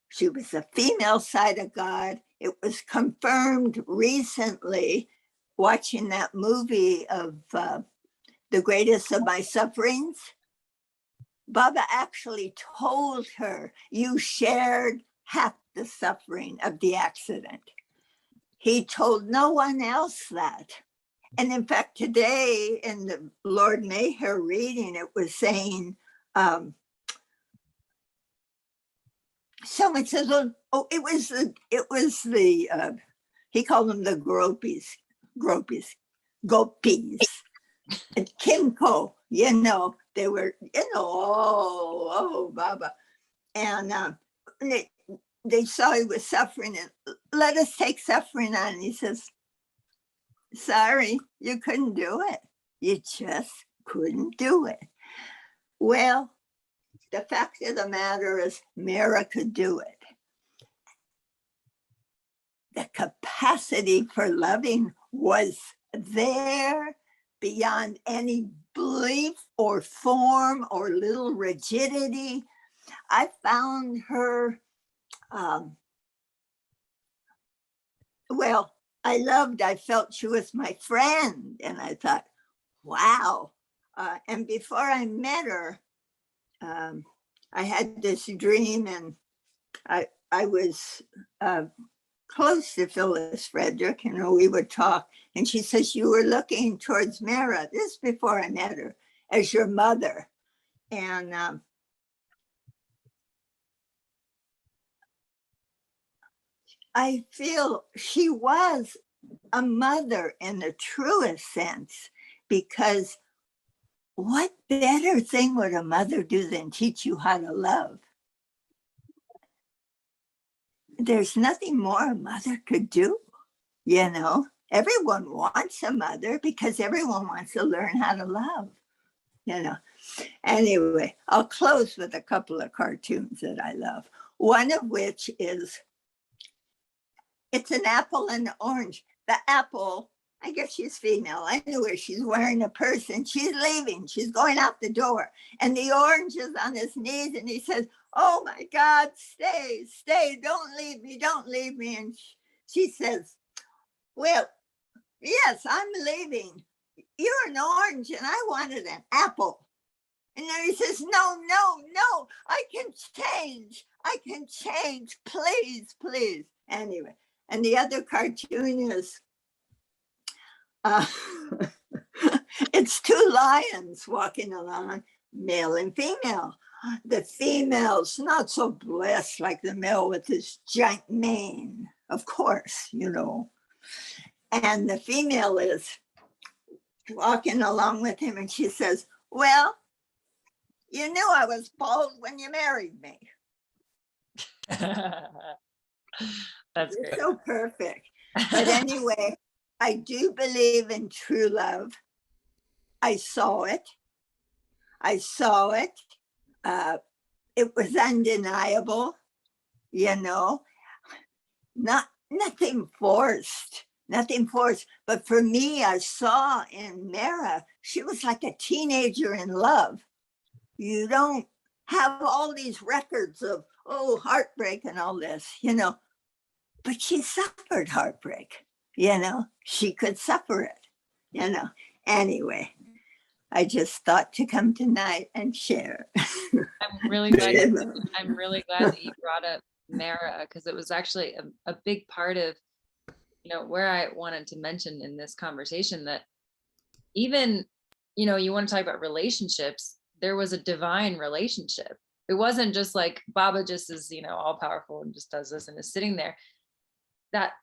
She was the female side of God. It was confirmed recently watching that movie of The Greatest of My Sufferings. Baba actually told her, you shared half the suffering of the accident. He told no one else that. And in fact, today in the Lord Mayher reading, it was saying, someone says, oh, it was the he called them the gopis, and Kimco, you know, they were, you know, oh, Baba. And they saw he was suffering, and let us take suffering on. And he says, sorry, you couldn't do it. You just couldn't do it. Well, the fact of the matter is, Mara could do it. The capacity for loving was there beyond any belief or form or little rigidity. I found her, well, I felt she was my friend. And I thought, wow. And before I met her, I had this dream, and I was close to Phyllis Frederick, you know, we would talk, and she says, you were looking towards Mara, this is before I met her, as your mother. And I feel she was a mother in the truest sense, because what better thing would a mother do than teach you how to love? There's nothing more a mother could do, you know. Everyone wants a mother because everyone wants to learn how to love, you know. Anyway, I'll close with a couple of cartoons that I love. One of which is, it's an apple and an orange. The apple, I guess she's female. I knew her. She's wearing a purse and she's leaving. She's going out the door. And the orange is on his knees and he says, oh my God, stay, stay. Don't leave me. Don't leave me. And she says, well, yes, I'm leaving. You're an orange and I wanted an apple. And then he says, no, no, no, I can change. I can change. Please, please. Anyway, and the other cartoon is, it's two lions walking along, male and female. The female's not so blessed like the male with his giant mane, of course, you know. And the female is walking along with him and she says, well, you knew I was bald when you married me. That's You're great. so perfect. But anyway, I do believe in true love. I saw it. I saw it. It was undeniable, you know, nothing forced, nothing forced. But for me, I saw in Mara, she was like a teenager in love. You don't have all these records of, oh, heartbreak and all this, you know, but she suffered heartbreak, you know, she could suffer it, you know. Anyway, I just thought to come tonight and share. I'm really glad that you brought up Mara, because it was actually a big part of, you know, where I wanted to mention in this conversation that even you know, you want to talk about relationships, there was a divine relationship. It wasn't just like Baba just is, you know, all powerful and just does this and is sitting there. That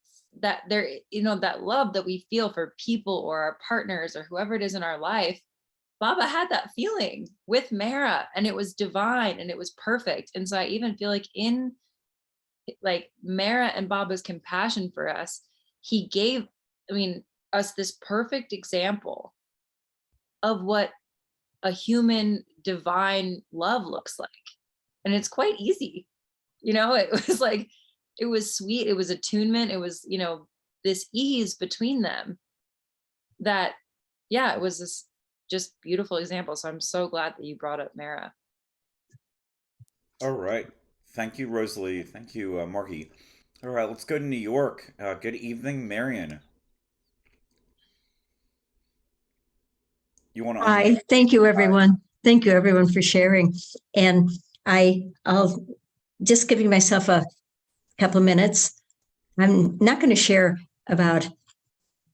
there, you know, that love that we feel for people or our partners or whoever it is in our life, Baba had that feeling with Mara, and it was divine and it was perfect. And so I even feel like in like Mara and Baba's compassion for us, he gave, I mean, us this perfect example of what a human divine love looks like. And it's quite easy. You know, it was like, it was sweet. It was attunement. It was, you know, this ease between them that, yeah, it was this just beautiful example. So I'm so glad that you brought up Mara. All right. Thank you, Rosalie. Thank you, Margie. All right, let's go to New York. Good evening, Marion. You want to Hi, thank you, everyone. Thank you, everyone, for sharing. And I'll just giving myself a couple of minutes. I'm not going to share about,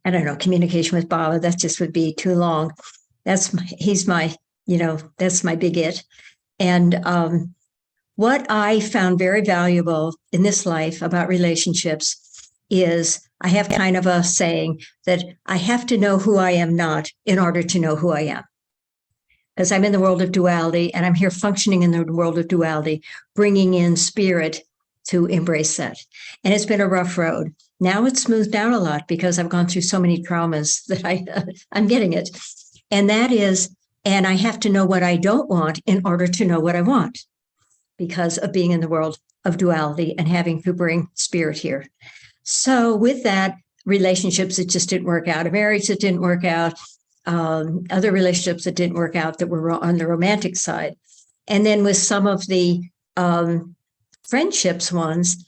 I don't know, communication with Baba. That just would be too long. He's my, you know, that's my big it. And what I found very valuable in this life about relationships is I have kind of a saying that I have to know who I am not in order to know who I am. Because I'm in the world of duality and I'm here functioning in the world of duality, bringing in spirit to embrace that. And it's been a rough road. Now it's smoothed down a lot because I've gone through so many traumas that I'm getting it. And that is, and I have to know what I don't want in order to know what I want because of being in the world of duality and having to bring spirit here. So with that, relationships that just didn't work out, a marriage that didn't work out, other relationships that didn't work out that were on the romantic side. And then with some of the friendships ones,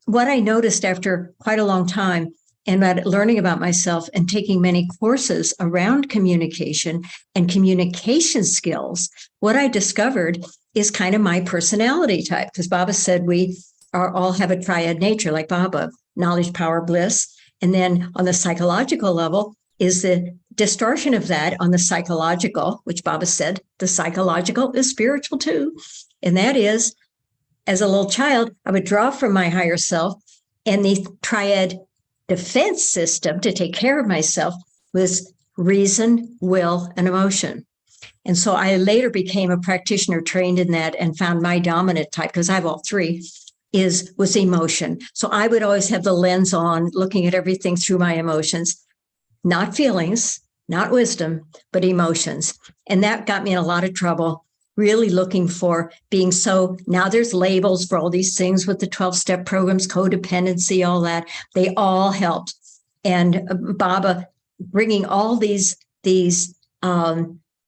what I noticed after quite a long time and learning about myself and taking many courses around communication and communication skills, what I discovered is kind of my personality type. Because Baba said we all have a triad nature, like Baba, knowledge, power, bliss. And then on the psychological level is the distortion of that on the psychological, which Baba said, the psychological is spiritual too. And that is, as a little child, I would draw from my higher self, and the triad defense system to take care of myself was reason, will, and emotion. And so I later became a practitioner trained in that and found my dominant type, because I have all three, was emotion. So I would always have the lens on, looking at everything through my emotions, not feelings, not wisdom, but emotions. And that got me in a lot of trouble, really looking for being so, now there's labels for all these things with the 12-step programs, codependency, all that. They all helped. And Baba bringing all these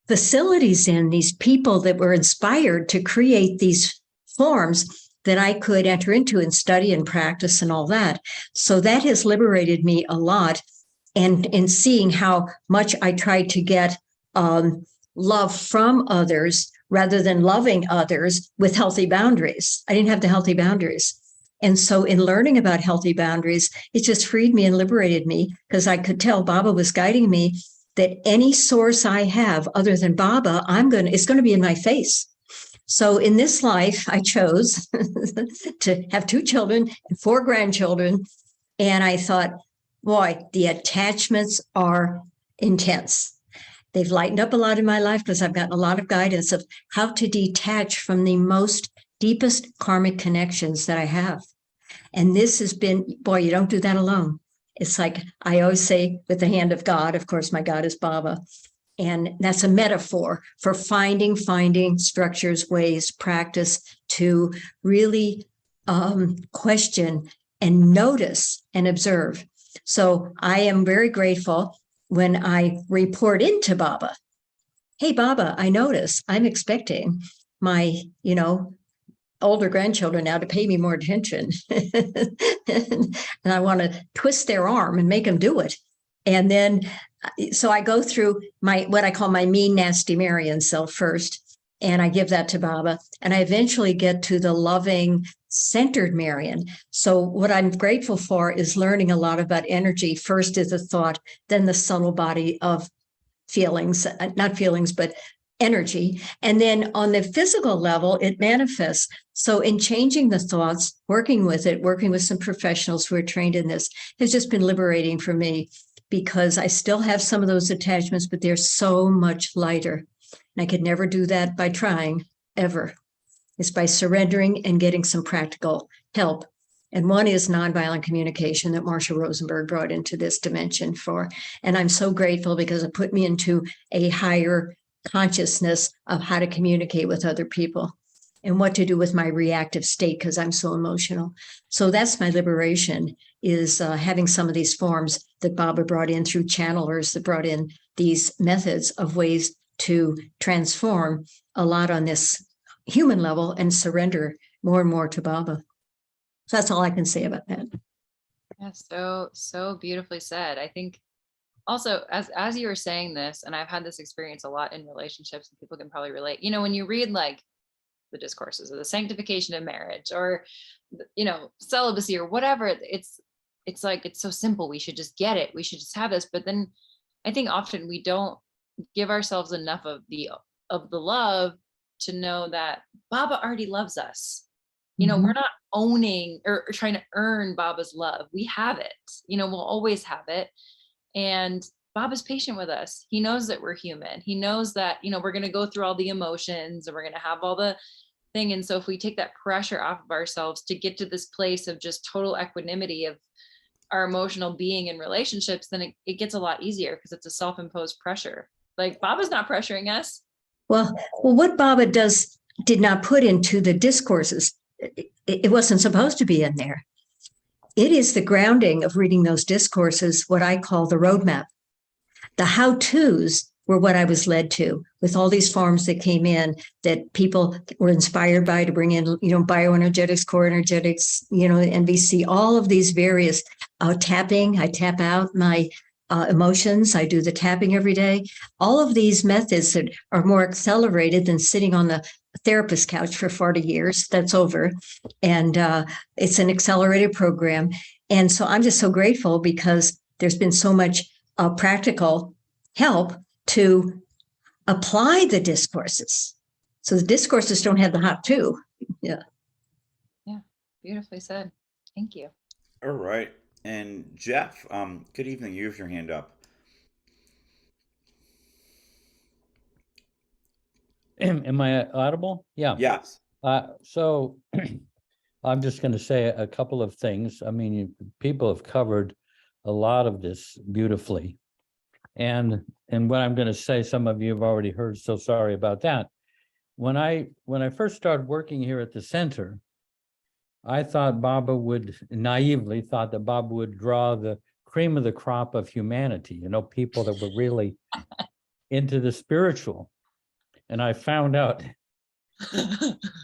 facilities in, these people that were inspired to create these forms that I could enter into and study and practice and all that. So that has liberated me a lot. And in seeing how much I tried to get love from others rather than loving others with healthy boundaries. I didn't have the healthy boundaries. And so in learning about healthy boundaries, it just freed me and liberated me, because I could tell Baba was guiding me that any source I have other than Baba, it's going to be in my face. So in this life, I chose to have 2 children and 4 grandchildren. And I thought, boy, the attachments are intense. They've lightened up a lot in my life because I've gotten a lot of guidance of how to detach from the most deepest karmic connections that I have. And this has been, boy, you don't do that alone. It's like I always say, with the hand of God. Of course, my God is Baba. And that's a metaphor for finding structures, ways, practice to really question and notice and observe. So I am very grateful when I report into Baba. Hey, Baba, I notice I'm expecting my, older grandchildren now to pay me more attention. And I want to twist their arm and make them do it. And then, so I go through what I call my mean, nasty Marian self first, and I give that to Baba. And I eventually get to the loving, centered Marian. So what I'm grateful for is learning a lot about energy. First is the thought, then the subtle body of feelings, not feelings, but energy. And then on the physical level, it manifests. So in changing the thoughts, working with it, working with some professionals who are trained in this has just been liberating for me, because I still have some of those attachments, but they're so much lighter. And I could never do that by trying, ever. It's by surrendering and getting some practical help. And one is nonviolent communication that Marsha Rosenberg brought into this dimension for. And I'm so grateful because it put me into a higher consciousness of how to communicate with other people and what to do with my reactive state because I'm so emotional. So that's my liberation, is having some of these forms that Baba brought in through channelers, that brought in these methods of ways to transform a lot on this human level and surrender more and more to Baba. So that's all I can say about that. Yeah, so beautifully said. I think also, as you were saying this, and I've had this experience a lot in relationships, and people can probably relate, you know, when you read like the discourses of the sanctification of marriage, or, you know, celibacy or whatever, it's like, it's so simple. We should just get it. We should just have this. But then I think often we don't give ourselves enough of the love to know that Baba already loves us. You know, we're not owning or trying to earn Baba's love. We have it, you know, we'll always have it. And Baba's patient with us. He knows that we're human. He knows that, you know, we're going to go through all the emotions and we're going to have all the thing. And so if we take that pressure off of ourselves to get to this place of just total equanimity of our emotional being in relationships, then it gets a lot easier because it's a self-imposed pressure. Like Baba's not pressuring us. Well, what Baba did not put into the discourses, it wasn't supposed to be in there. It is the grounding of reading those discourses, what I call the roadmap. The how-tos were what I was led to, with all these forms that came in that people were inspired by to bring in, you know, bioenergetics, core energetics, you know, NVC, all of these various tapping. I tap out my emotions. I do the tapping every day. All of these methods that are more accelerated than sitting on the therapist couch for 40 years. That's over. And it's an accelerated program. And so I'm just so grateful because there's been so much practical help to apply the discourses. So the discourses don't have the hot too. Yeah. Yeah. Beautifully said. Thank you. All right. And Jeff, good evening. You have your hand up. Am I audible? Yeah. Yes. So I'm just going to say a couple of things. I mean, people have covered a lot of this beautifully. And what I'm going to say, some of you have already heard, so sorry about that. When I first started working here at the center, I thought naively thought that Baba would draw the cream of the crop of humanity, you know, people that were really into the spiritual. And I found out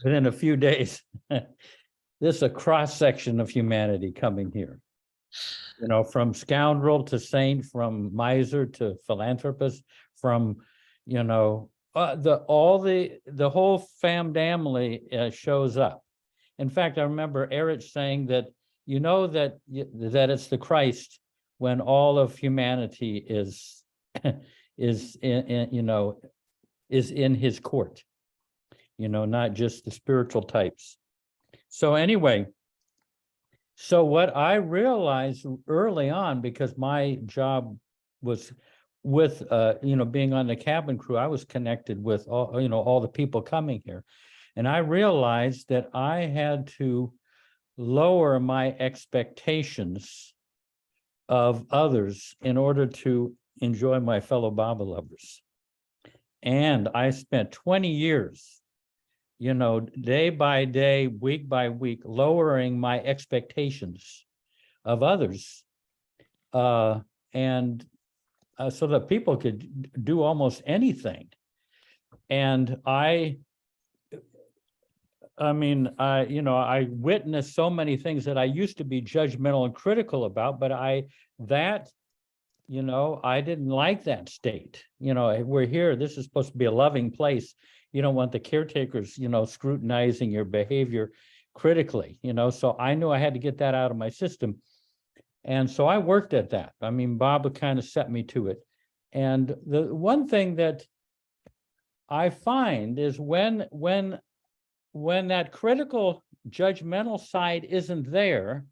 within a few days, there's a cross section of humanity coming here. You know, from scoundrel to saint, from miser to philanthropist, from, you know, the whole family shows up. In fact, I remember Erich saying that, you know, that it's the Christ when all of humanity is in his court, you know, not just the spiritual types. So anyway, so what I realized early on, because my job was with, you know, being on the cabin crew, I was connected with all, you know, all the people coming here. And I realized that I had to lower my expectations of others in order to enjoy my fellow Baba lovers. And I spent 20 years, you know, day by day, week by week, lowering my expectations of others. So that people could do almost anything. And I witnessed so many things that I used to be judgmental and critical about, but I didn't like that state. You know, we're here, this is supposed to be a loving place. You don't want the caretakers, you know, scrutinizing your behavior critically, you know, so I knew I had to get that out of my system. And so I worked at that. I mean, Baba kind of set me to it. And the one thing that I find is when that critical judgmental side isn't there,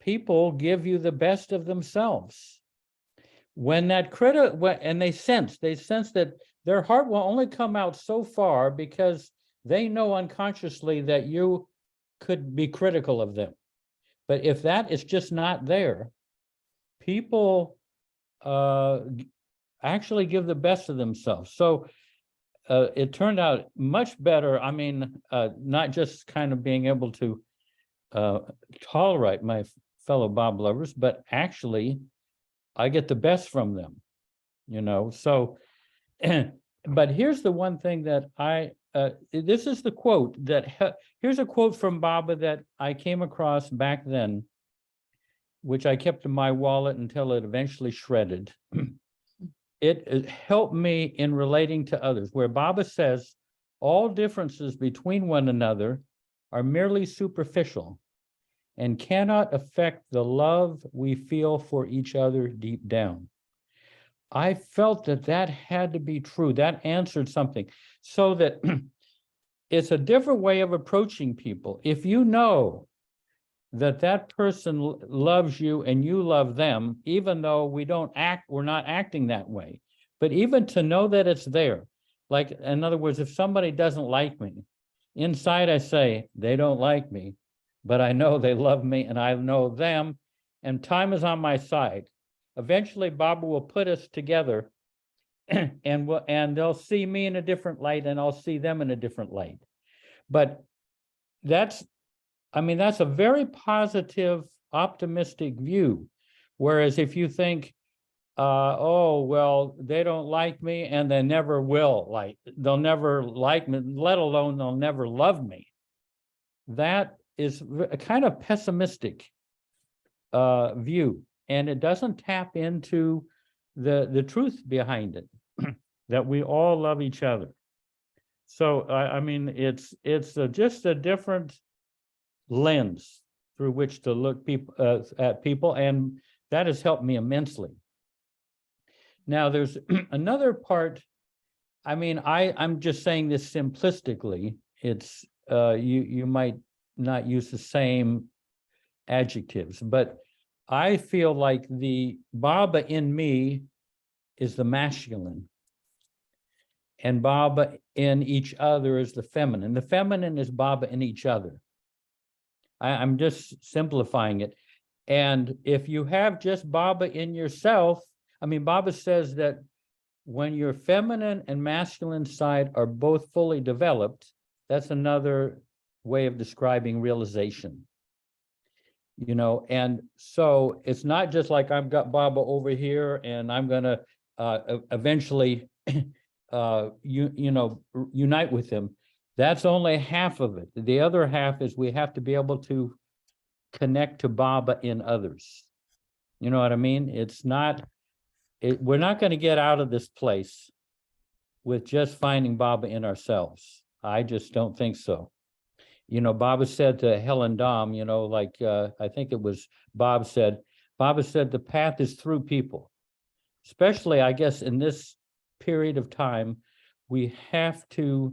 people give you the best of themselves. When that and they sense that their heart will only come out so far because they know unconsciously that you could be critical of them. But if that is just not there, people actually give the best of themselves. So it turned out much better. I mean, not just kind of being able to tolerate my fellow Bob lovers, but actually I get the best from them, you know. So, but here's the one thing that this is the quote here's a quote from Baba that I came across back then, which I kept in my wallet until it eventually shredded. It helped me in relating to others, where Baba says, all differences between one another are merely superficial and cannot affect the love we feel for each other deep down. I felt that had to be true. That answered something. So that it's a different way of approaching people. If you know that person loves you and you love them, even though we're not acting that way. But even to know that it's there, like, in other words, if somebody doesn't like me, inside I say, they don't like me, but I know they love me and I know them, and time is on my side. Eventually, Baba will put us together and they'll see me in a different light and I'll see them in a different light. But that's a very positive, optimistic view. Whereas if you think, oh, well, they don't like me and they never will they'll never like me, let alone they'll never love me. That is a kind of pessimistic view. And it doesn't tap into the truth behind it, that we all love each other. So, it's just a different lens through which to look at people, and that has helped me immensely. Now, there's another part. I'm just saying this simplistically. It's you might not use the same adjectives, but I feel like the Baba in me is the masculine, and Baba in each other is the feminine. The feminine is Baba in each other. I'm just simplifying it. And if you have just Baba in yourself, Baba says that when your feminine and masculine side are both fully developed, that's another way of describing realization. You know, and so it's not just like I've got Baba over here and I'm gonna eventually unite with him. That's only half of it. The other half is we have to be able to connect to Baba in others. You know what I mean? We're not going to get out of this place with just finding Baba in ourselves. I just don't think so. You know, Baba said to Helen Dom, I think it was Baba said the path is through people. Especially, I guess, in this period of time, we have to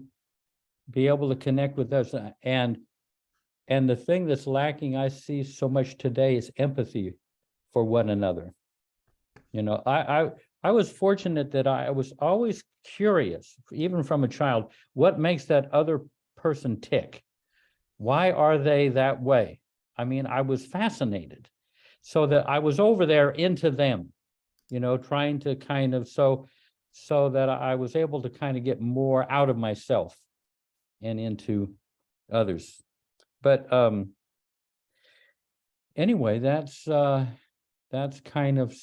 be able to connect with us. And the thing that's lacking, I see so much today, is empathy for one another. You know, I was fortunate that I was always curious, even from a child, what makes that other person tick? Why are they that way? I was fascinated, so that I was over there into them, trying to kind of, so that I was able to kind of get more out of myself and into others. But anyway, that's kind of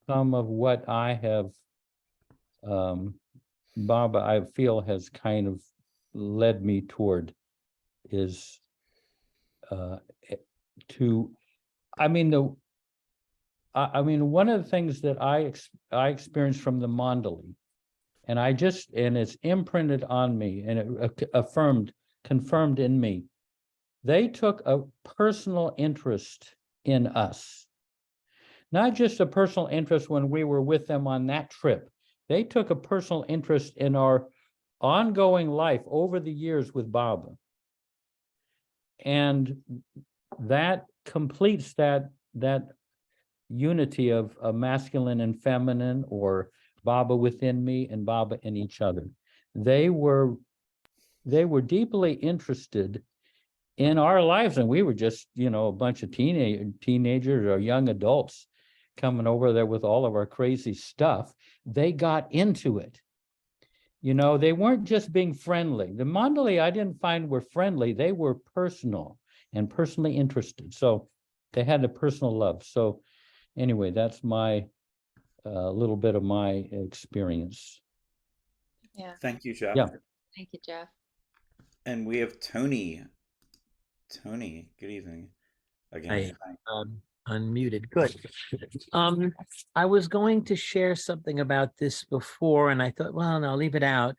some of what I have, Baba, I feel, has kind of led me toward, is one of the things that I experienced from the Mandali, and it's imprinted on me, and it confirmed in me. They took a personal interest in us. not just a personal interest when we were with them on that trip. They took a personal interest in our ongoing life over the years with Baba. And that completes that unity of masculine and feminine, or Baba within me and Baba in each other. They were deeply interested in our lives, and we were just, you know, a bunch of teenagers or young adults coming over there with all of our crazy stuff. They got into it. You know, they weren't just being friendly. The Mandali I didn't find were friendly. They were personal and personally interested. So they had a personal love. So anyway, that's my little bit of my experience. Yeah. Thank you, Jeff. Yeah. Thank you, Jeff. And we have Tony. Tony, good evening. Again. Hi. Unmuted. Good. I was going to share something about this before, and I thought, well, no, I'll leave it out.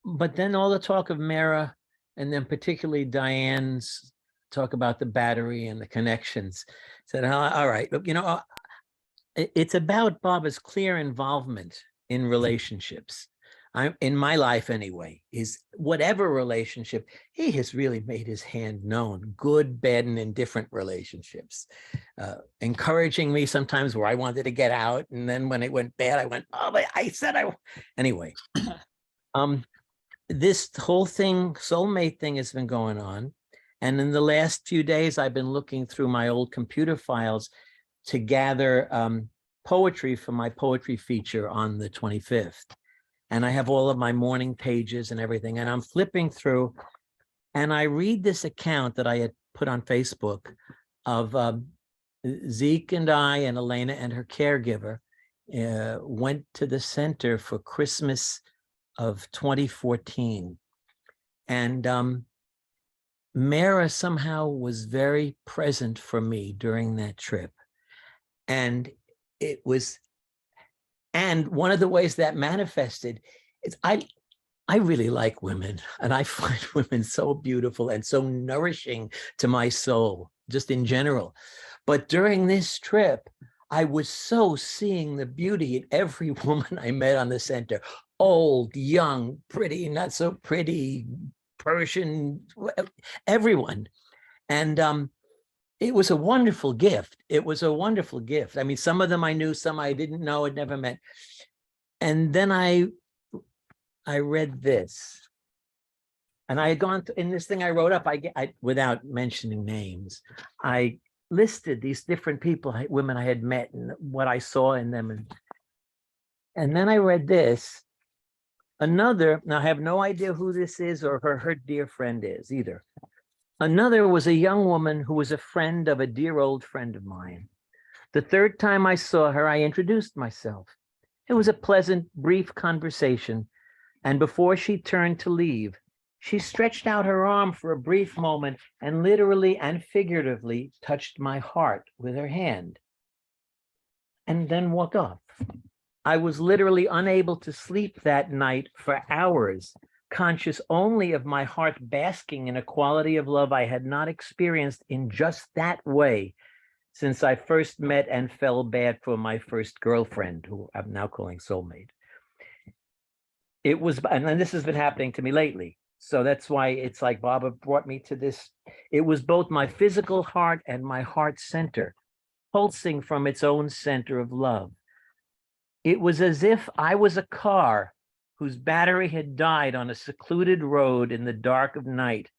But then all the talk of Mara, and then particularly Diane's talk about the battery and the connections, said, oh, all right, you know, it's about Baba's clear involvement in relationships. In my life anyway, is whatever relationship, he has really made his hand known, good, bad, and indifferent relationships, encouraging me sometimes where I wanted to get out. And then when it went bad, I went, oh, but I said anyway. This whole thing, soulmate thing has been going on. And in the last few days, I've been looking through my old computer files to gather poetry for my poetry feature on the 25th. And I have all of my morning pages and everything. And I'm flipping through, and I read this account that I had put on Facebook of Zeke and I and Elena and her caregiver went to the center for Christmas of 2014. And Mara somehow was very present for me during that trip. And it was, and one of the ways that manifested is I really like women, and I find women so beautiful and so nourishing to my soul, just in general. But during this trip, I was so seeing the beauty in every woman I met on the center, old, young, pretty, not so pretty, Persian, everyone. And it was a wonderful gift. It was a wonderful gift. I mean, some of them I knew, some I didn't know, had never met. And then I read this, and I had gone in this thing I wrote up, I without mentioning names, I listed these different people, women I had met, and what I saw in them. And then I read this. Another, now I have no idea who this is or her dear friend is either. Another was a young woman who was a friend of a dear old friend of mine. The third time I saw her, I introduced myself. It was a pleasant, brief conversation. And before she turned to leave, she stretched out her arm for a brief moment and literally and figuratively touched my heart with her hand, and then walked off. I was literally unable to sleep that night for hours, conscious only of my heart basking in a quality of love I had not experienced in just that way since I first met and fell bad for my first girlfriend, who I'm now calling soulmate. It was, and this has been happening to me lately. So that's why it's like Baba brought me to this. It was both my physical heart and my heart center, pulsing from its own center of love. It was as if I was a car whose battery had died on a secluded road in the dark of night.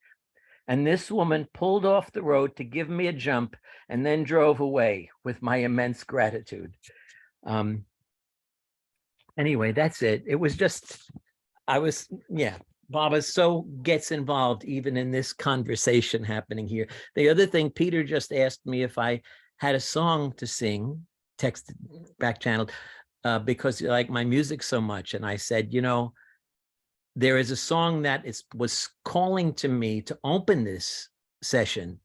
And this woman pulled off the road to give me a jump and then drove away with my immense gratitude. Anyway, that's it. It was just, Baba so gets involved even in this conversation happening here. The other thing, Peter just asked me if I had a song to sing, texted, back channeled, because you like my music so much. And I said, you know, there is a song that was calling to me to open this session.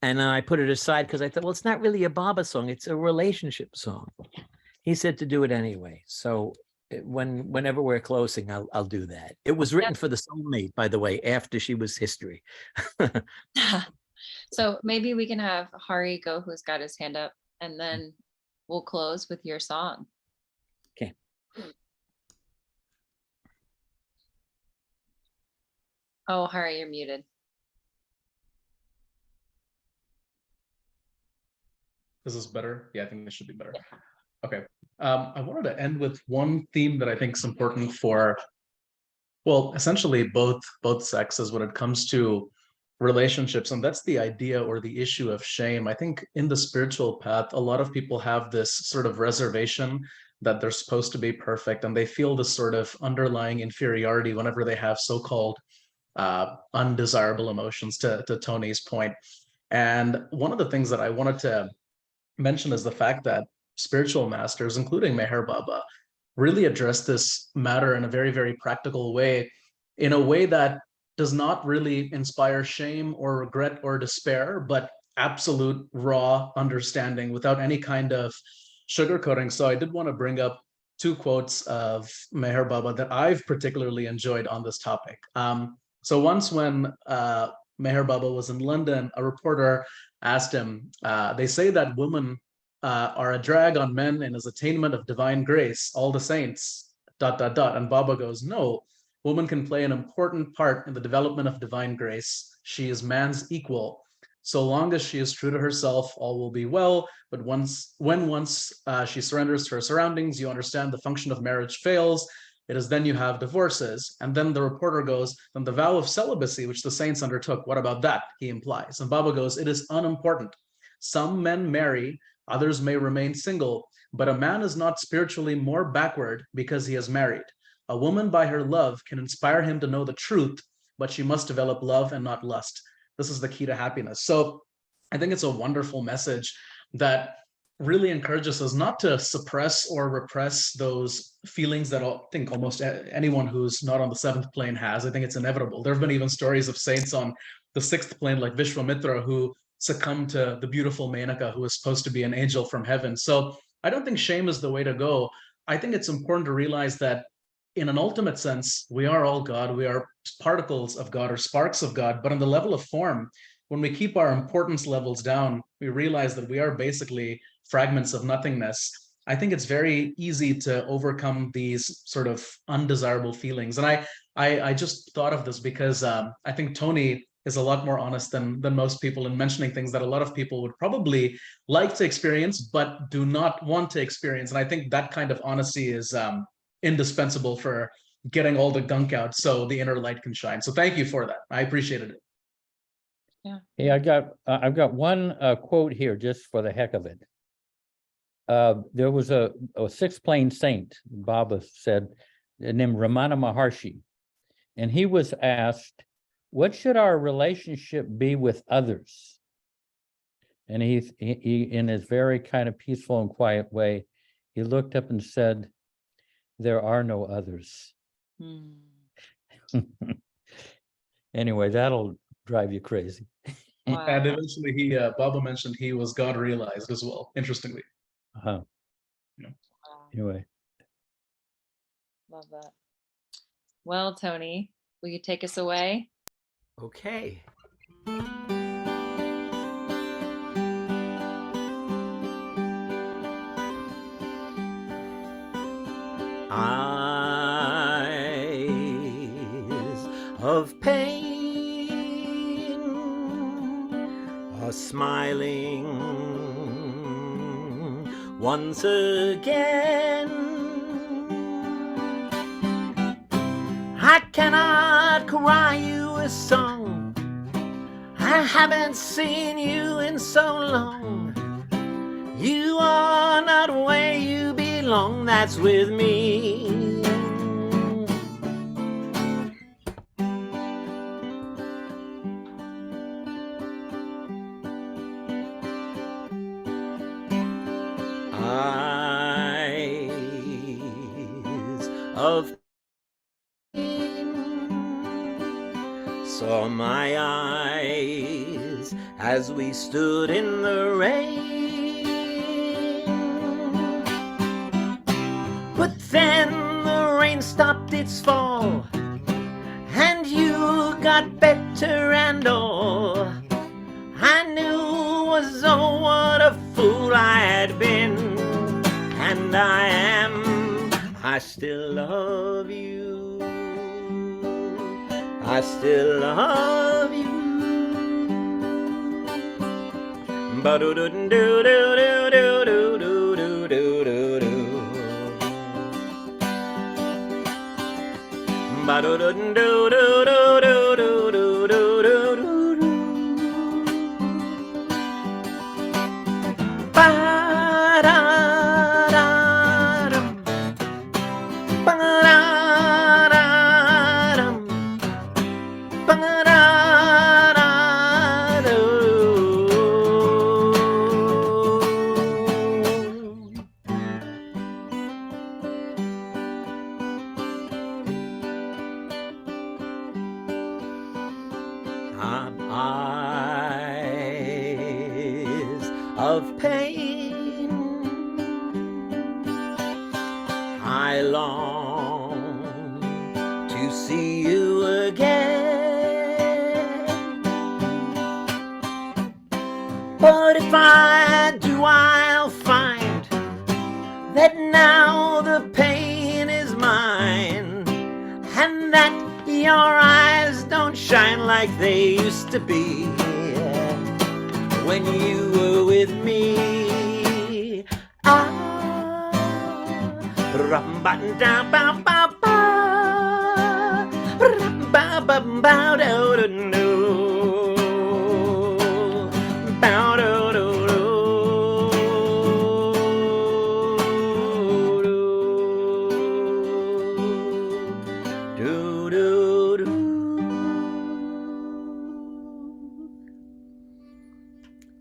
And I put it aside because I thought, well, it's not really a Baba song. It's a relationship song. He said to do it anyway. So whenever we're closing, I'll do that. It was written for the soulmate, by the way, after she was history. So maybe we can have Hari go, who's got his hand up, and then we'll close with your song. Okay. Oh, Hari, you're muted. Is this better? Yeah, I think this should be better. Okay. I wanted to end with one theme that I think is important for, well, essentially both sexes when it comes to relationships, and that's the idea or the issue of shame. I think in the spiritual path, a lot of people have this sort of reservation that they're supposed to be perfect, and they feel this sort of underlying inferiority whenever they have so-called undesirable emotions, to Tony's point. And one of the things that I wanted to mention is the fact that spiritual masters, including Meher Baba, really address this matter in a very, very practical way, in a way that does not really inspire shame or regret or despair, but absolute raw understanding without any kind of sugarcoating. So I did want to bring up two quotes of Meher Baba that I've particularly enjoyed on this topic. So once when Meher Baba was in London, a reporter asked him, they say that women are a drag on men in his attainment of divine grace, all the saints, ... And Baba goes, no, woman can play an important part in the development of divine grace. She is man's equal. So long as she is true to herself, all will be well. But when she surrenders to her surroundings, you understand the function of marriage fails. It is then you have divorces. And then the reporter goes, then the vow of celibacy, which the saints undertook, what about that? He implies. And Baba goes, it is unimportant. Some men marry, others may remain single, but a man is not spiritually more backward because he has married. A woman by her love can inspire him to know the truth, but she must develop love and not lust. This is the key to happiness. So I think it's a wonderful message that really encourages us not to suppress or repress those feelings that I think almost anyone who's not on the seventh plane has. I think it's inevitable. There have been even stories of saints on the sixth plane, like Vishwamitra, who succumbed to the beautiful Menaka, who was supposed to be an angel from heaven. So I don't think shame is the way to go. I think it's important to realize that in an ultimate sense, we are all God. We are particles of God or sparks of God. But on the level of form, when we keep our importance levels down, we realize that we are basically fragments of nothingness. I think it's very easy to overcome these sort of undesirable feelings. And I just thought of this because I think Tony is a lot more honest than most people in mentioning things that a lot of people would probably like to experience, but do not want to experience. And I think that kind of honesty is indispensable for getting all the gunk out so the inner light can shine. So thank you for that. I appreciated it. Yeah. Hey, I've got one quote here just for the heck of it. There was a sixth plane saint, Baba said, named Ramana Maharshi, and he was asked, what should our relationship be with others? And he in his very kind of peaceful and quiet way, he looked up and said, there are no others. Anyway, that'll drive you crazy. Wow. And eventually Baba mentioned he was God realized as well, interestingly. Uh-huh. Yeah. Wow. Anyway. Love that. Well, Tony, will you take us away? Okay. Eyes of pain are smiling once again. I cannot cry you a song. I haven't seen you in so long. You are not where you belong, that's with me. Eyes of saw my eyes as we stood in the rain. But then the rain stopped its fall, and you got better and all. I knew was, oh, what a fool I had been. and I am. I still love you. I still love you. Eyes of pain, I long to see you again. But if I do, I'll find that now the pain is mine, and that your eyes don't shine like they used to be when you were with me.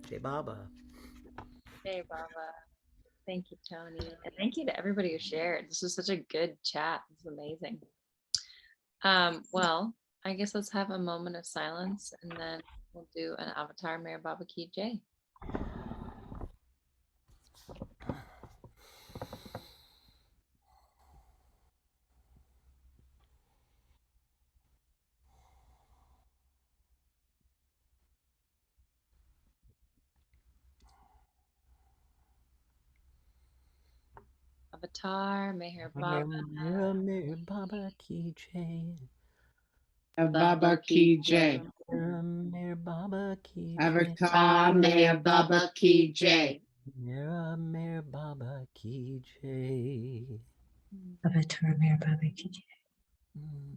Jai Baba. Hey, Baba. Thank you, Tony. And thank you to everybody who shared. This was such a good chat. This is amazing. Well, I guess let's have a moment of silence and then we'll do an avatar Mayor Baba Ki Jai. Avatar Mayor Baba. Mayor Baba Ki Jai. Baba Ki Jai. Mayor Baba Ki Jai. Avatar Mayor Baba Ki Jai. Mayor Baba Ki Jai. Avatar Mayor Baba Ki Jai.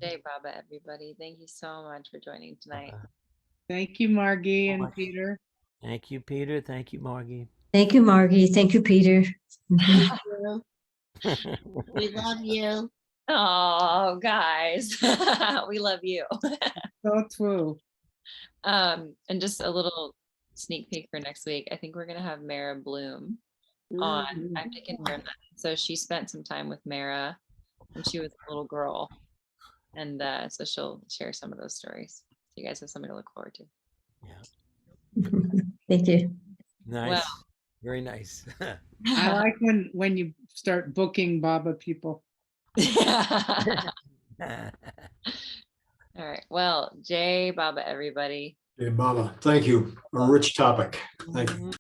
Jai Baba, everybody. Thank you so much for joining tonight. Thank you, Margie and Peter. Thank you, Peter. Thank you, Margie. Thank you, Margie. Thank you, Peter. Thank you. We love you. Oh, guys, we love you. So true. And just a little sneak peek for next week. I think we're gonna have Mara Bloom on. I'm taking her in that. So she spent some time with Mara when she was a little girl, and so she'll share some of those stories. So you guys have something to look forward to. Thank you. Nice. Well, very nice. I like when you start booking Baba people. All right. Well, Jai Baba, everybody. Hey, Baba, thank you. A rich topic. Thank you.